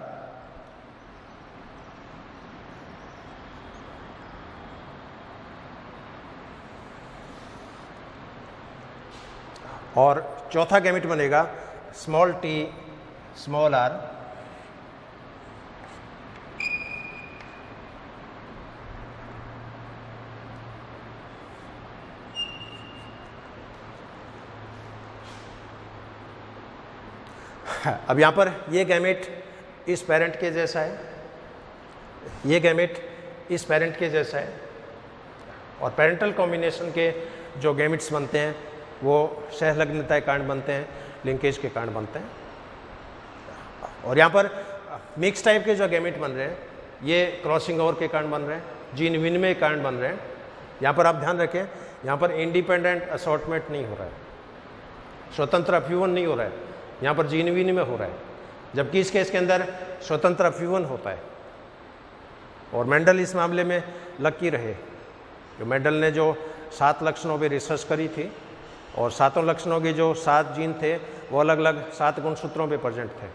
और चौथा गैमेट बनेगा स्मॉल t स्मॉल r, अब यहाँ पर ये गैमेट इस पेरेंट के जैसा है, ये गैमेट इस पेरेंट के जैसा है, और पेरेंटल कॉम्बिनेशन के जो गैमेट्स बनते हैं वो सहलग्नता के कारण बनते हैं, लिंकेज के कारण बनते हैं। और यहाँ पर मिक्स टाइप के जो गैमेट बन रहे हैं ये क्रॉसिंग ओवर के कारण बन रहे हैं, जीन विनिमय के कारण बन रहे हैं। यहाँ पर आप ध्यान रखें, यहाँ पर इंडिपेंडेंट असॉर्टमेंट नहीं हो रहा है, स्वतंत्र अफ्यूवन नहीं हो रहा है, यहाँ पर जीन विनिमय हो रहा है, जबकि इस केस के अंदर स्वतंत्र अफ्यूवन होता है। और मेंडल इस मामले में लकी रहे, जो मेंडल ने जो 7 लक्षणों पर रिसर्च करी थी और 7 लक्षणों के जो 7 जीन थे वो अलग अलग 7 गुणसूत्रों पे प्रेजेंट थे,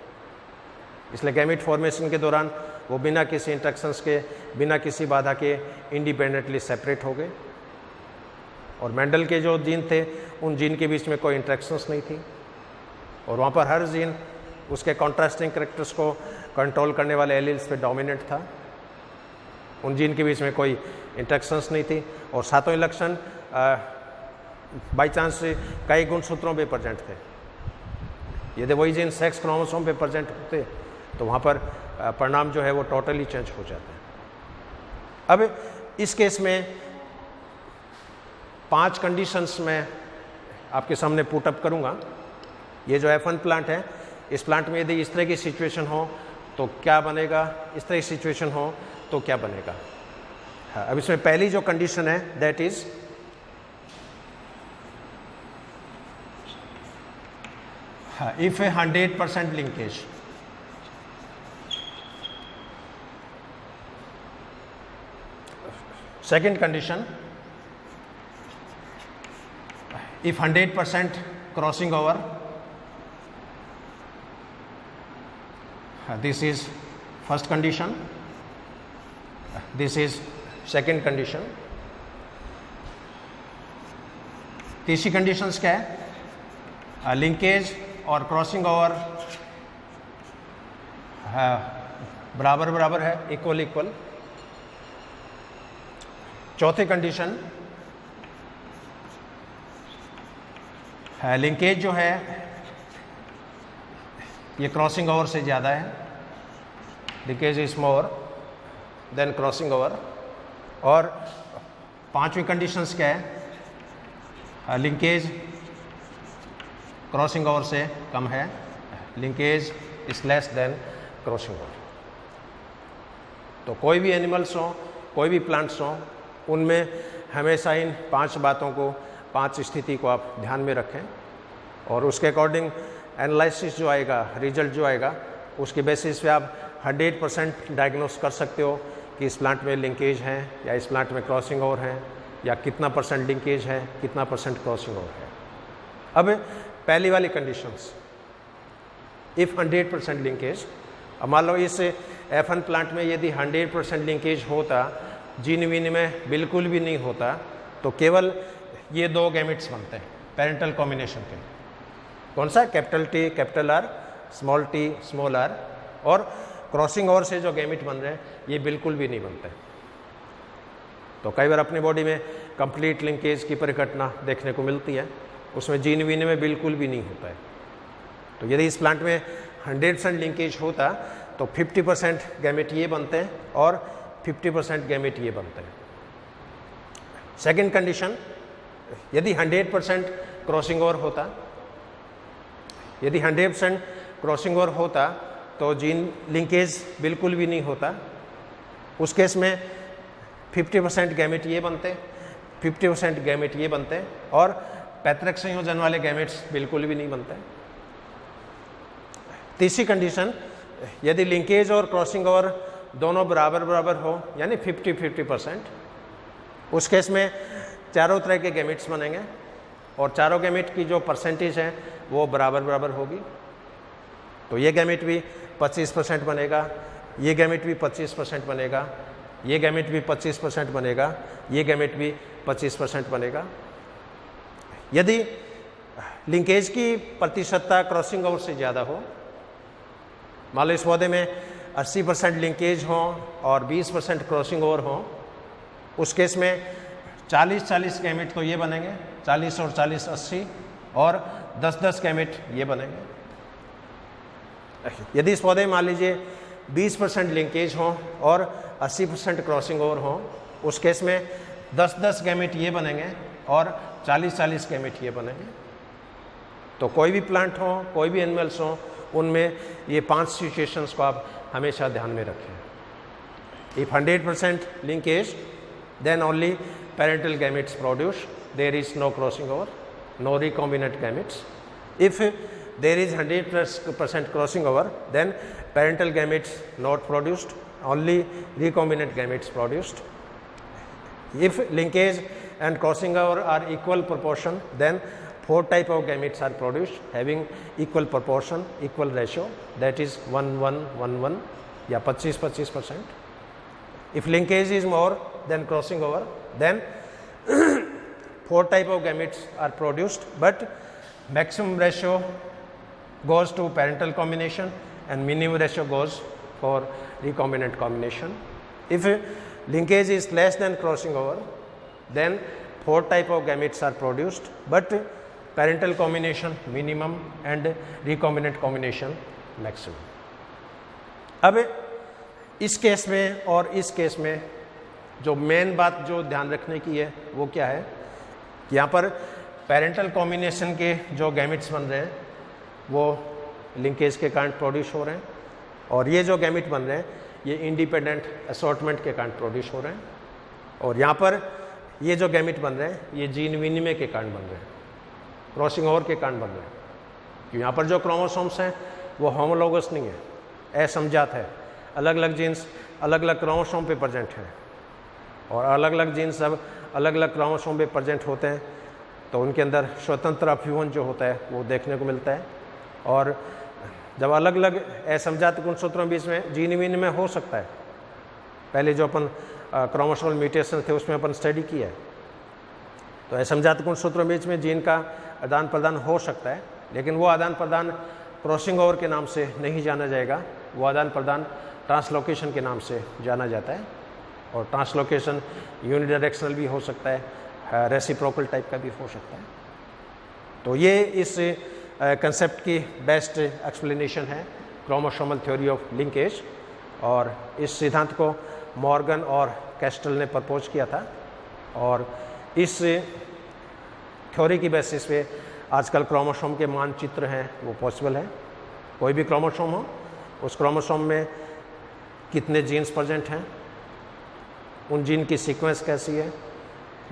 इसलिए गैमेट फॉर्मेशन के दौरान वो बिना किसी इंट्रैक्शंस के, बिना किसी बाधा के इंडिपेंडेंटली सेपरेट हो गए। और मेंडल के जो जीन थे उन जीन के बीच में कोई इंट्रैक्शंस नहीं थी, और वहाँ पर हर जीन उसके कॉन्ट्रास्टिंग कैरेक्टर्स को कंट्रोल करने वाले एलील्स पे डोमिनेंट था, उन जीन के बीच में कोई इंट्रैक्शंस नहीं थी। और 7 लक्षण बाई चांस कई गुणसूत्रों पे प्रेजेंट थे। यदि वही जीन सेक्स क्रोमोसोम पे प्रेजेंट होते तो वहाँ पर परिणाम जो है वो टोटली चेंज हो जाता है। अब इस केस में 5 कंडीशंस में आपके सामने पुट अप करूँगा। ये जो F1 प्लांट है, इस प्लांट में यदि इस तरह की सिचुएशन हो तो क्या बनेगा, इस तरह की सिचुएशन हो तो क्या बनेगा। हाँ, अब इसमें पहली जो कंडीशन है that is if A 100% linkage. Second condition, if 100% crossing over, this is first condition, this is second condition। तीसरी कंडीशंस क्या है, लिंकेज और क्रॉसिंग ओवर बराबर बराबर है, इक्वल इक्वल। चौथी कंडीशन, लिंकेज जो है ये क्रॉसिंग ओवर से ज़्यादा है, linkage is more than crossing over. और पांचवी कंडीशंस क्या है, लिंकेज क्रॉसिंग ओवर से कम है, linkage is less than crossing over. तो कोई भी एनिमल्स हो, कोई भी प्लांट्स हो, उनमें हमेशा इन 5 बातों को, 5 स्थिति को आप ध्यान में रखें और उसके अकॉर्डिंग एनालिसिस जो आएगा, रिजल्ट जो आएगा, उसके बेसिस पे आप 100% डायग्नोस कर सकते हो कि इस प्लांट में लिंकेज है या इस प्लांट में क्रॉसिंग ओवर है, या कितना % लिंकेज है, कितना % क्रॉसिंग ओवर है। अब पहली वाली कंडीशंस, इफ़ 100% लिंकेज, अब मान लो इस F1 प्लांट में यदि 100% लिंकेज होता, जीन वीन में बिल्कुल भी नहीं होता, तो केवल ये 2 गैमेट्स बनते हैं पेरेंटल कॉम्बिनेशन के। कौन सा, capital T capital R, small t small r। और क्रॉसिंग ओवर से जो गैमेट बन रहे हैं ये बिल्कुल भी नहीं बनते। तो कई बार अपनी बॉडी में कंप्लीट लिंकेज की परिघटना देखने को मिलती है, उसमें जीन वीन में बिल्कुल भी नहीं होता है। तो यदि इस प्लांट में 100% लिंकेज होता तो 50% गैमेट ये बनते हैं और 50% गैमेट ये बनते हैं। सेकेंड कंडीशन, यदि 100% क्रॉसिंग ओवर होता, यदि 100% क्रॉसिंग ओवर होता तो जीन लिंकेज बिल्कुल भी नहीं होता। उस केस में 50% गैमेट ये बनते, 50% गैमेट ये बनते और पैतृक संयोजन वाले गैमेट्स बिल्कुल भी नहीं बनते। तीसरी कंडीशन, यदि लिंकेज और क्रॉसिंग ओवर दोनों बराबर बराबर हो, यानी 50-50%, उस केस में चारों तरह के गैमेट्स बनेंगे और चारों गैमेट की जो परसेंटेज है वो बराबर बराबर होगी। तो ये गैमेट भी 25% बनेगा, ये गैमेट भी 25% बनेगा, ये गैमेट भी 25% बनेगा, ये गैमेट भी 25% बनेगा। यदि लिंकेज की प्रतिशतता क्रॉसिंग ओवर से ज़्यादा हो, मान लो इस पौधे में 80% लिंकेज हो और 20% क्रॉसिंग ओवर हो, उस केस में 40-40 गैमेट तो ये बनेंगे, 40 और 40 80, और 10-10 गैमेट ये बनेंगे। यदि इस पौधे में मान लीजिए 20% लिंकेज हो और 80% क्रॉसिंग ओवर हो, उस केस में 10-10 गैमेट ये बनेंगे और 40-40 गैमेट ये बनेंगे। तो कोई भी प्लांट हो, कोई भी एनिमल्स हो, उनमें ये 5 सिचुएशंस को आप हमेशा ध्यान में रखें। If 100% linkage, then only parental gametes produced, there is no crossing over, no recombinant gametes. If there is 100% crossing over, then parental gametes not produced, only recombinant gametes produced. If linkage and crossing over are equal proportion, then 4 type of gametes are produced having equal proportion, equal ratio, that is 1-1-1-1 या 25-25%. If linkage is more than crossing over, then 4 type of gametes are produced, but maximum ratio goes to parental combination and minimum ratio goes for recombinant combination. If linkage is less than crossing over, then 4 type of gametes are produced, but parental combination minimum and recombinant combination maximum. अब इस केस में और इस केस में जो मेन बात जो ध्यान रखने की है वो क्या है कि यहाँ पर पेरेंटल कॉम्बिनेशन के जो गैमिट्स बन रहे हैं वो लिंकेज के कारण प्रोड्यूस हो रहे हैं, और ये जो गैमिट बन रहे हैं ये इंडिपेंडेंट असॉर्टमेंट के कारण प्रोड्यूस हो रहे हैं, और यहाँ पर ये जो गैमिट बन रहे हैं ये जीन विनिमय के कारण बन रहे हैं, क्रॉसिंग ओवर के कारण बन रहे हैं। कि यहाँ पर जो क्रोमोसोम्स हैं वो होमोलोगस नहीं है, असमजात है, अलग अलग जीन्स अलग अलग क्रोमोसोम पे प्रेजेंट हैं, और अलग अलग जीन्स सब अलग अलग क्रोमोसोम पे प्रेजेंट होते हैं, तो उनके अंदर स्वतंत्र अभिवन जो होता है वो देखने को मिलता है। और जब अलग अलग असमजात गुणसूत्रों के बीच में जीन विनिमय हो सकता है, पहले जो अपन क्रोमोसोमल म्यूटेशन थे उसमें अपन स्टडी किया है, तो असमजात गुणसूत्रों के बीच में जीन का आदान प्रदान हो सकता है, लेकिन वो आदान प्रदान क्रॉसिंग ओवर के नाम से नहीं जाना जाएगा, वो आदान प्रदान ट्रांसलोकेशन के नाम से जाना जाता है। और ट्रांसलोकेशन यूनिडायरेक्शनल भी हो सकता है, रेसिप्रोकल टाइप का भी हो सकता है। तो ये इस कंसेप्ट की बेस्ट एक्सप्लेनेशन है क्रोमोसोमल थ्योरी ऑफ लिंकेज, और इस सिद्धांत को मॉर्गन और कैस्टल ने प्रपोज किया था, और इस थ्योरी की बेसिस पे आजकल क्रोमोसोम के मानचित्र हैं वो पॉसिबल है। कोई भी क्रोमोसोम हो, उस क्रोमोसोम में कितने जीन्स प्रेजेंट हैं, उन जीन की सीक्वेंस कैसी है,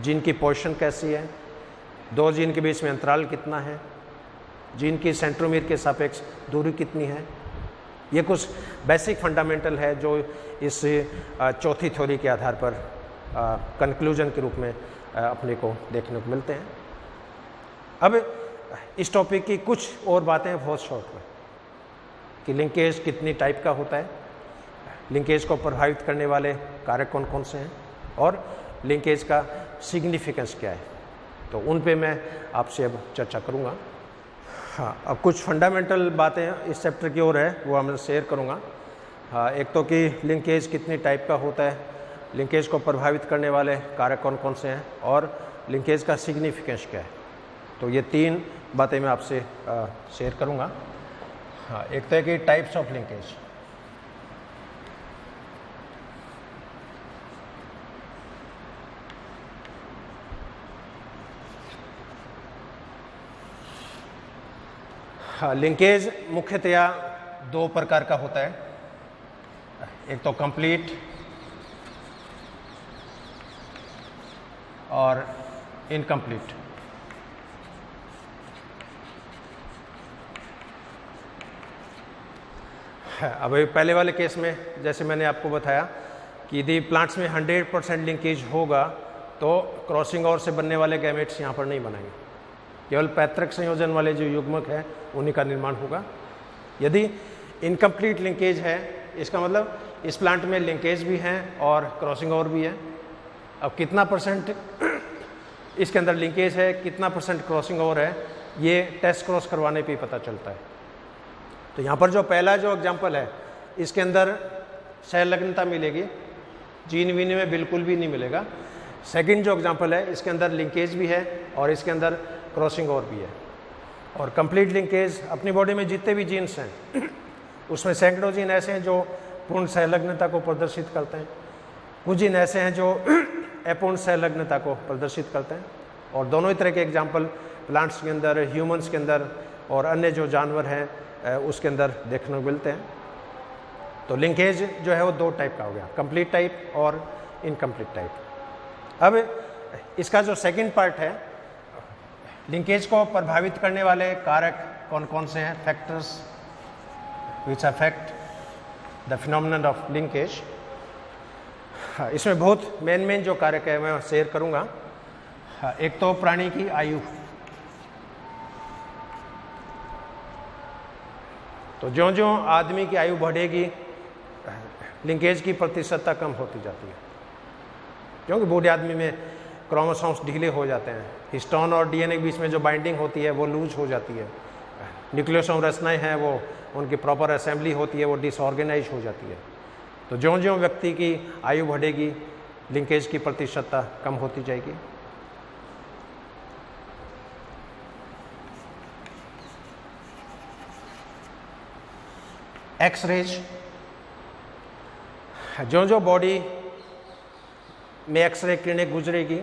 जीन की पोजीशन कैसी है, दो जीन के बीच में अंतराल कितना है, जीन की सेंट्रोमीर के सापेक्ष दूरी कितनी है, ये कुछ बेसिक फंडामेंटल है जो इस चौथी थ्योरी के आधार पर कंक्लूजन के रूप में अपने को देखने को मिलते हैं। अब इस टॉपिक की कुछ और बातें बहुत शॉर्ट में, कि लिंकेज कितनी टाइप का होता है, लिंकेज को प्रभावित करने वाले कारक कौन कौन से हैं, और लिंकेज का सिग्निफिकेंस क्या है, तो उन पे मैं आपसे अब चर्चा करूँगा। हाँ, अब कुछ फंडामेंटल बातें इस चैप्टर की ओर है वो मैं शेयर करूँगा। हाँ, एक तो कि लिंकेज कितनी टाइप का होता है, लिंकेज को प्रभावित करने वाले कारक कौन कौन से हैं, और लिंकेज का सिग्निफिकेंस क्या है, तो ये तीन बातें मैं आपसे शेयर करूँगा। हाँ, एक तो है कि टाइप्स ऑफ लिंकेज। हाँ, लिंकेज मुख्यतया दो प्रकार का होता है, एक तो कंप्लीट और इनकम्प्लीट। अब पहले वाले केस में जैसे मैंने आपको बताया कि यदि प्लांट्स में 100% लिंकेज होगा तो क्रॉसिंग ओवर से बनने वाले गैमेट्स यहाँ पर नहीं बनाएंगे, केवल पैतृक संयोजन वाले जो युग्मक है उन्हीं का निर्माण होगा। यदि इनकम्प्लीट लिंकेज है, इसका मतलब इस प्लांट में लिंकेज भी है और क्रॉसिंग ओवर भी है। अब कितना परसेंट इसके अंदर लिंकेज है, कितना परसेंट क्रॉसिंग ओवर है, ये टेस्ट क्रॉस करवाने पे ही पता चलता है। तो यहाँ पर जो पहला जो एग्जाम्पल है इसके अंदर सहलग्नता मिलेगी, जीन विनिमय बिल्कुल भी नहीं मिलेगा। सेकंड जो एग्जाम्पल है इसके अंदर लिंकेज भी है और इसके अंदर क्रॉसिंग ओवर भी है। और कंप्लीट लिंकेज, अपनी बॉडी में जितने भी जीन्स हैं उसमें सैकड़ों जीन ऐसे हैं जो पूर्ण सहलग्नता को प्रदर्शित करते हैं, कुछ जीन ऐसे हैं जो अपूर्ण सहलग्नता को प्रदर्शित करते हैं। और दोनों ही तरह के एग्जाम्पल प्लांट्स के अंदर, ह्यूमंस के अंदर और अन्य जो जानवर हैं उसके अंदर देखने को मिलते हैं। तो लिंकेज जो है वो दो टाइप का हो गया, कंप्लीट टाइप और इनकम्प्लीट टाइप। अब इसका जो सेकंड पार्ट है, लिंकेज को प्रभावित करने वाले कारक कौन कौन से हैं, factors which affect the phenomenon of linkage. इसमें बहुत मेन जो कारक है मैं शेयर करूंगा। एक तो प्राणी की आयु, तो ज्यों ज्यों आदमी की आयु बढ़ेगी लिंकेज की प्रतिशतता कम होती जाती है, क्योंकि बूढ़े आदमी में क्रोमोसोम्स ढीले हो जाते हैं, हिस्टोन और डीएनए के बीच में जो बाइंडिंग होती है वो लूज हो जाती है, न्यूक्लियोसोम रचनाएं हैं वो उनकी प्रॉपर असेंबली होती है वो डिसऑर्गेनाइज हो जाती है। तो ज्यों ज्यों व्यक्ति की आयु बढ़ेगी लिंकेज की प्रतिशतता कम होती जाएगी। एक्सरेज, जो बॉडी में एक्सरे किरणें गुजरेगी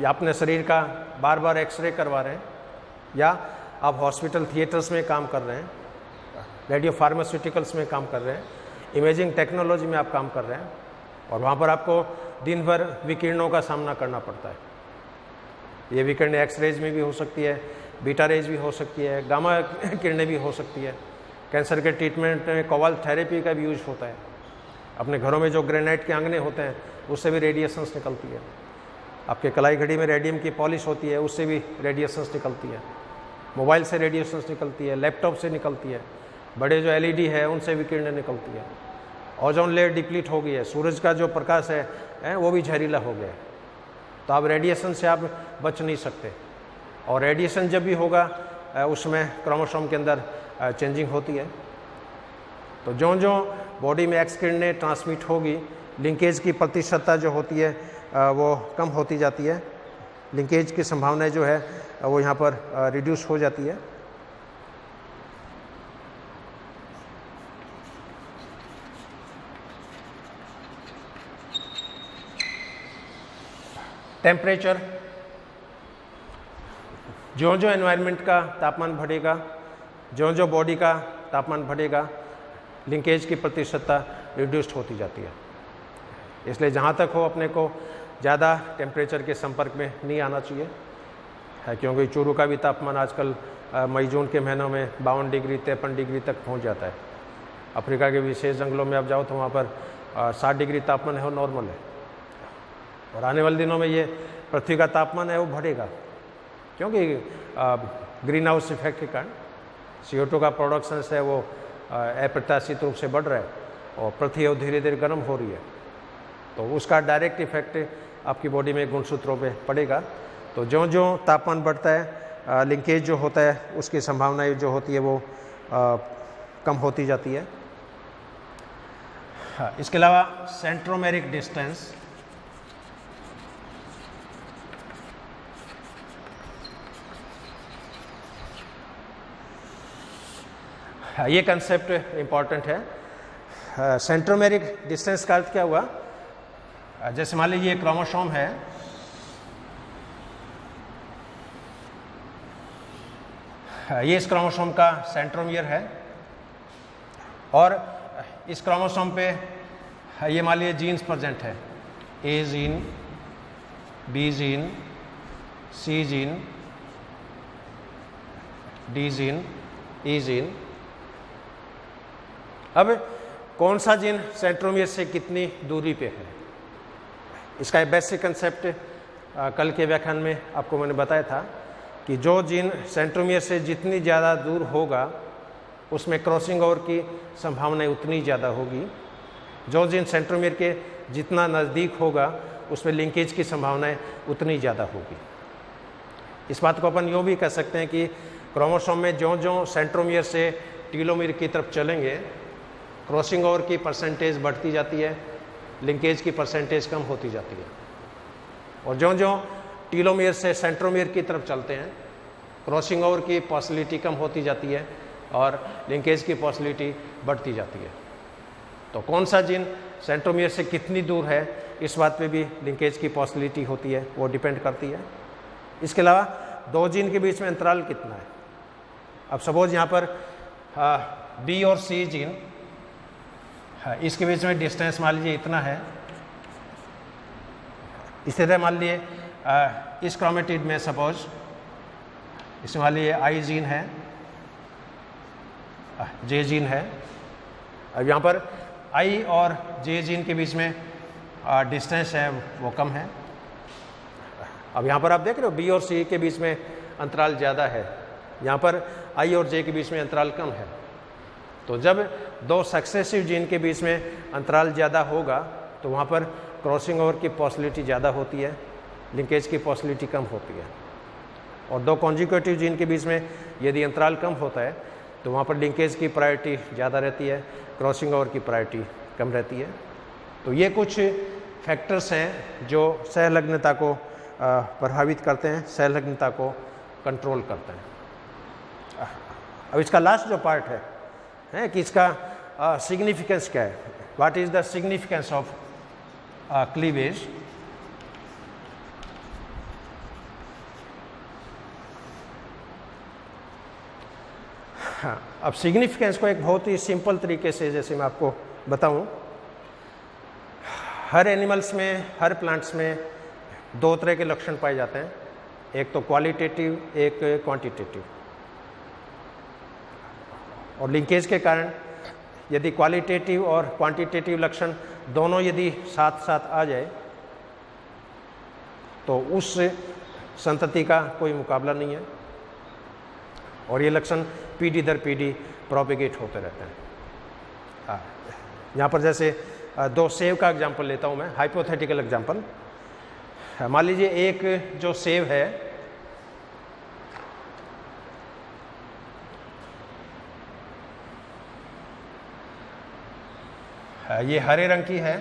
या अपने शरीर का बार बार एक्सरे करवा रहे हैं, या आप हॉस्पिटल थिएटर्स में काम कर रहे हैं, रेडियो फार्मास्यूटिकल्स में काम कर रहे हैं, इमेजिंग टेक्नोलॉजी में आप काम कर रहे हैं, और वहाँ पर आपको दिन भर विकिरणों का सामना करना पड़ता है। ये विकिरण एक्स रेज में भी हो सकती है, बीटा रेज भी हो सकती है, गामा किरणें भी हो सकती है। कैंसर के ट्रीटमेंट में कोबाल्ट थेरेपी का भी यूज होता है। अपने घरों में जो ग्रेनाइट के आंगने होते हैं उससे भी रेडिएशंस निकलती है। आपके कलाई घड़ी में रेडियम की पॉलिश होती है, उससे भी रेडिएशंस निकलती है। मोबाइल से रेडिएशंस निकलती है, लैपटॉप से निकलती है, बड़े जो एलईडी है उनसे भी किरणें निकलती है। ओजोन लेयर डिप्लीट हो गई है, सूरज का जो प्रकाश है वो भी जहरीला हो गया है। तो आप रेडिएशन से आप बच नहीं सकते, और रेडिएशन जब भी होगा उसमें क्रोमोसोम के अंदर चेंजिंग होती है। तो जो जो बॉडी में एक्स किरणें ट्रांसमिट होगी, लिंकेज की प्रतिशतता जो होती है वो कम होती जाती है, लिंकेज की संभावना जो है वो यहाँ पर रिड्यूस हो जाती है। टेम्परेचर, जो जो एनवायरनमेंट का तापमान बढ़ेगा, जो जो बॉडी का तापमान बढ़ेगा, लिंकेज की प्रतिशतता रिड्यूस्ड होती जाती है। इसलिए जहाँ तक हो अपने को ज़्यादा टेम्परेचर के संपर्क में नहीं आना चाहिए, है क्योंकि चूरू का भी तापमान आजकल मई जून के महीनों में 52 डिग्री 53 डिग्री तक पहुँच जाता है। अफ्रीका के विशेष जंगलों में आप जाओ तो वहाँ पर 60 डिग्री तापमान है, वो नॉर्मल है। और आने वाले दिनों में ये पृथ्वी का तापमान है वो बढ़ेगा, क्योंकि ग्रीन हाउस इफेक्ट के कारण CO2 का प्रोडक्शन है वो अप्रत्याशित रूप से बढ़ रहा है, और पृथ्वी अब धीरे धीरे गर्म हो रही है। तो उसका डायरेक्ट इफेक्ट आपकी बॉडी में गुणसूत्रों पे पड़ेगा। तो जो जो तापमान बढ़ता है, लिंकेज जो होता है उसकी संभावनाएं जो होती है वो कम होती जाती है। इसके अलावा सेंट्रोमेरिक डिस्टेंस, ये कंसेप्ट इम्पॉर्टेंट है। सेंट्रोमेरिक डिस्टेंस का अर्थ क्या हुआ? जैसे मान लीजिए क्रोमोसोम है, ये इस क्रोमोसोम का सेंट्रोमियर है, और इस क्रोमोसोम पे ये मान लीजिए जीन्स प्रेजेंट है, a gene, b gene, c gene, d gene, e gene. अब कौन सा जीन सेंट्रोमियर से कितनी दूरी पे है, इसका एक बेसिक कंसेप्ट कल के व्याख्यान में आपको मैंने बताया था कि जो जीन सेंट्रोमियर से जितनी ज़्यादा दूर होगा उसमें क्रॉसिंग ओवर की संभावना उतनी ज़्यादा होगी। जो जीन सेंट्रोमियर के जितना नज़दीक होगा उसमें लिंकेज की संभावनाएं उतनी ज़्यादा होगी। इस बात को अपन यूँ भी कह सकते हैं कि क्रोमोसोम में जो जो सेंट्रोमियर से टीलोमियर की तरफ चलेंगे, क्रॉसिंग ओवर की परसेंटेज बढ़ती जाती है, लिंकेज की परसेंटेज कम होती जाती है। और जो जो टीलोमियर से सेंट्रोमियर की तरफ चलते हैं, क्रॉसिंग ओवर की पॉसिबिलिटी कम होती जाती है और लिंकेज की पॉसिबिलिटी बढ़ती जाती है। तो कौन सा जीन सेंट्रोमियर से कितनी दूर है, इस बात पे भी लिंकेज की पॉसिबिलिटी होती है, वो डिपेंड करती है। इसके अलावा दो जीन के बीच में अंतराल कितना है। अब सपोज यहाँ पर बी और सी जीन, इसके बीच में डिस्टेंस मान लीजिए इतना है। इसी तरह मान लीजिए इस क्रोमेटिड में सपोज इसमें मान लीजिए आई जीन है, जे जीन है। अब यहाँ पर आई और जे जीन के बीच में डिस्टेंस है वो कम है। अब यहाँ पर आप देख रहे हो बी और सी के बीच में अंतराल ज़्यादा है, यहाँ पर आई और जे के बीच में अंतराल कम है। तो जब दो सक्सेसिव जीन के बीच में अंतराल ज़्यादा होगा तो वहाँ पर क्रॉसिंग ओवर की पॉसिबिलिटी ज़्यादा होती है, लिंकेज की पॉसिबिलिटी कम होती है। और दो कॉन्जिक्यूटिव जीन के बीच में यदि अंतराल कम होता है तो वहाँ पर लिंकेज की प्रायोरिटी ज़्यादा रहती है, क्रॉसिंग ओवर की प्रायोरिटी कम रहती है। तो ये कुछ फैक्टर्स हैं जो सहलग्नता को प्रभावित करते हैं, सहलग्नता को कंट्रोल करते हैं। अब इसका लास्ट जो पार्ट है कि इसका सिग्निफिकेंस क्या है, what is the significance of cleavage. हाँ, अब सिग्निफिकेंस को एक बहुत ही सिंपल तरीके से जैसे मैं आपको बताऊं, हर एनिमल्स में, हर प्लांट्स में दो तरह के लक्षण पाए जाते हैं, एक तो क्वालिटेटिव, एक क्वांटिटेटिव। और लिंकेज के कारण यदि क्वालिटेटिव और क्वांटिटेटिव लक्षण दोनों यदि साथ साथ आ जाए तो उस संतति का कोई मुकाबला नहीं है, और ये लक्षण पीढ़ी दर पीढ़ी प्रोपेगेट होते रहते हैं। यहाँ पर जैसे दो सेब का एग्जांपल लेता हूँ मैं, हाइपोथेटिकल एग्जांपल। मान लीजिए एक जो सेब है ये हरे रंग की है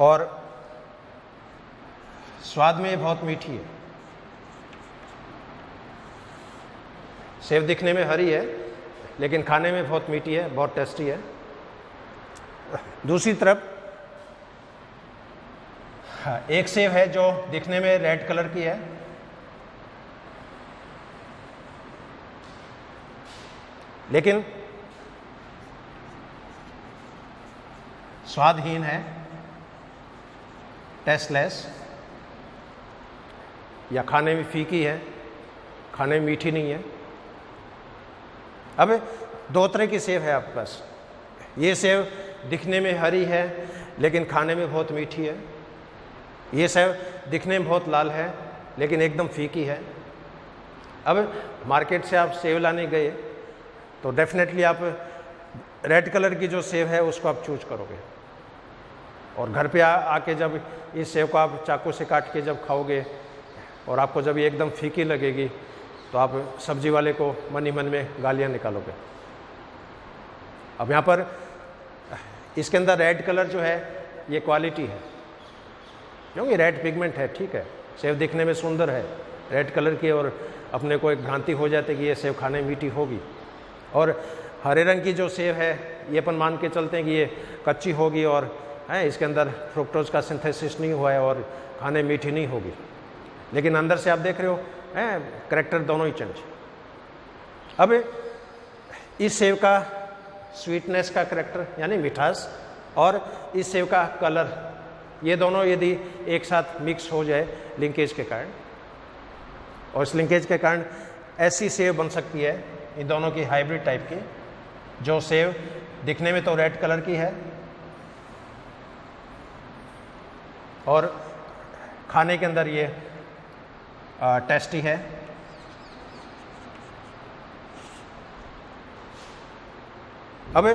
और स्वाद में बहुत मीठी है। सेब दिखने में हरी है लेकिन खाने में बहुत मीठी है, बहुत टेस्टी है। दूसरी तरफ एक सेब है जो दिखने में रेड कलर की है, लेकिन स्वादहीन है, टेस्टलेस, या खाने में फीकी है, खाने में मीठी नहीं है। अब दो तरह की सेब है आपके पास। ये सेब दिखने में हरी है लेकिन खाने में बहुत मीठी है। ये सेब दिखने में बहुत लाल है लेकिन एकदम फीकी है। अब मार्केट से आप सेब लाने गए तो डेफिनेटली आप रेड कलर की जो सेब है उसको आप चूज करोगे, और घर पे आके जब इस सेब को आप चाकू से काट के जब खाओगे और आपको जब ये एकदम फीकी लगेगी तो आप सब्जी वाले को मन ही मन में गालियाँ निकालोगे। अब यहाँ पर इसके अंदर रेड कलर जो है ये क्वालिटी है, क्योंकि रेड पिगमेंट है, ठीक है, सेब दिखने में सुंदर है रेड कलर की, और अपने को एक भ्रांति हो जाती है कि ये सेब खाने में मीठी होगी। और हरे रंग की जो सेब है ये अपन मान के चलते हैं कि ये कच्ची होगी और है इसके अंदर फ्रुक्टोज का सिंथेसिस नहीं हुआ है और खाने में मीठी नहीं होगी, लेकिन अंदर से आप देख रहे हो करैक्टर दोनों ही चेंज। अब इस सेब का स्वीटनेस का करैक्टर यानी मिठास और इस सेब का कलर, ये दोनों यदि एक साथ मिक्स हो जाए लिंकेज के कारण, और इस लिंकेज के कारण ऐसी सेब बन सकती है इन दोनों की हाइब्रिड टाइप की, जो सेब दिखने में तो रेड कलर की है और खाने के अंदर ये टेस्टी है। अब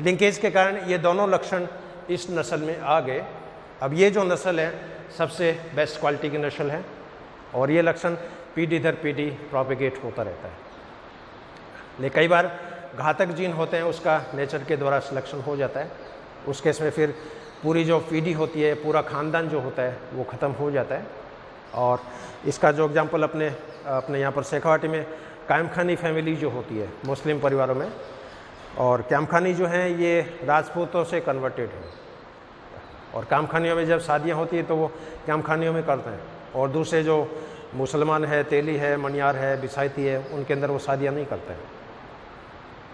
लिंकेज के कारण ये दोनों लक्षण इस नस्ल में आ गए। अब ये जो नस्ल है सबसे बेस्ट क्वालिटी की नस्ल है और ये लक्षण पीढ़ी दर पीढ़ी प्रोपेगेट होता रहता है। लेकिन कई बार घातक जीन होते हैं, उसका नेचर के द्वारा सिलेक्शन हो जाता है, उस केस में फिर पूरी जो पीढ़ी होती है, पूरा ख़ानदान जो होता है वो ख़त्म हो जाता है। और इसका जो एग्जांपल अपने यहाँ पर शेखावाटी में कायमखानी फैमिली जो होती है मुस्लिम परिवारों में, और कायमखानी जो हैं ये राजपूतों से कन्वर्टेड है, और कायमखानियों में जब शादियाँ होती है तो वो कायमखानियों में करते हैं, और दूसरे जो मुसलमान है, तेली है, मनियार है, बिसायती है, उनके अंदर वो शादियाँ नहीं करते हैं।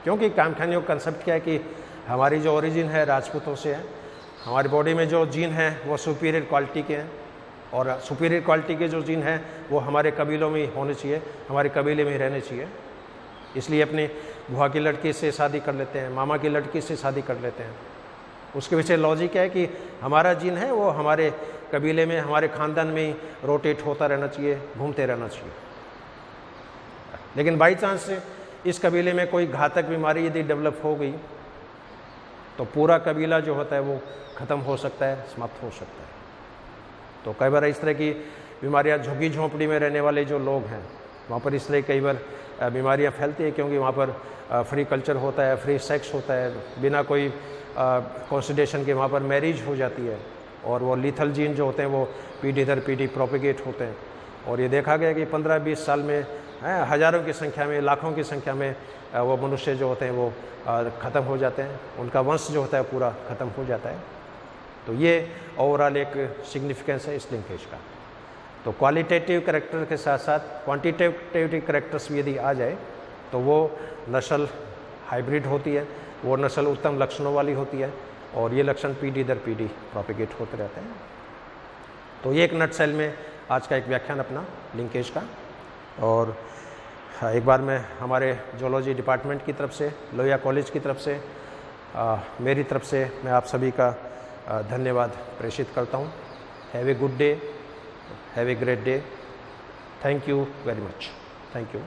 क्योंकि कायमखानियों का कंसेप्ट क्या है कि हमारी जो ओरिजिन है राजपूतों से है, हमारी बॉडी में जो जीन है वो सुपीरियर क्वालिटी के हैं, और सुपीरियर क्वालिटी के जो जीन हैं वो हमारे कबीलों में ही होने चाहिए, हमारे कबीले में ही रहने चाहिए। इसलिए अपनी बुआ की लड़की से शादी कर लेते हैं, मामा की लड़की से शादी कर लेते हैं। उसके पीछे लॉजिक है कि हमारा जीन है वो हमारे कबीले में, हमारे ख़ानदान में ही रोटेट होता रहना चाहिए, घूमते रहना चाहिए। लेकिन बाई चांस इस कबीले में कोई घातक बीमारी यदि डेवलप हो गई तो पूरा कबीला जो होता है वो ख़त्म हो सकता है, समाप्त हो सकता है। तो कई बार इस तरह की बीमारियां, झुग्गी झोंपड़ी में रहने वाले जो लोग हैं वहाँ पर इस तरह कई बार बीमारियां फैलती है, क्योंकि वहाँ पर फ्री कल्चर होता है, फ्री सेक्स होता है, बिना कोई कंसिडरेशन के वहाँ पर मैरिज हो जाती है, और वो लीथल जीन जो होते हैं वो पीढ़ी दर पीढ़ी प्रोपेगेट होते हैं। और ये देखा गया कि 15-20 साल में हज़ारों की संख्या में, लाखों की संख्या में वो मनुष्य जो होते हैं वो ख़त्म हो जाते हैं, उनका वंश जो होता है पूरा ख़त्म हो जाता है। तो ये ओवरऑल एक सिग्निफिकेंस है इस लिंकेज का। तो क्वालिटेटिव कैरेक्टर के साथ साथ क्वांटिटेटिव कैरेक्टर्स भी यदि आ जाए तो वो नस्ल हाइब्रिड होती है, वो नस्ल उत्तम लक्षणों वाली होती है और ये लक्षण पीढ़ी दर पीढ़ी प्रोपिगेट होते रहते हैं। तो ये एक नटसेल में आज का एक व्याख्यान अपना लिंकेज का। और एक बार मैं हमारे जूलॉजी डिपार्टमेंट की तरफ से, लोहिया कॉलेज की तरफ से, मेरी तरफ से मैं आप सभी का धन्यवाद प्रेषित करता हूँ। Have a good day, have a great day. Thank you very much. Thank you.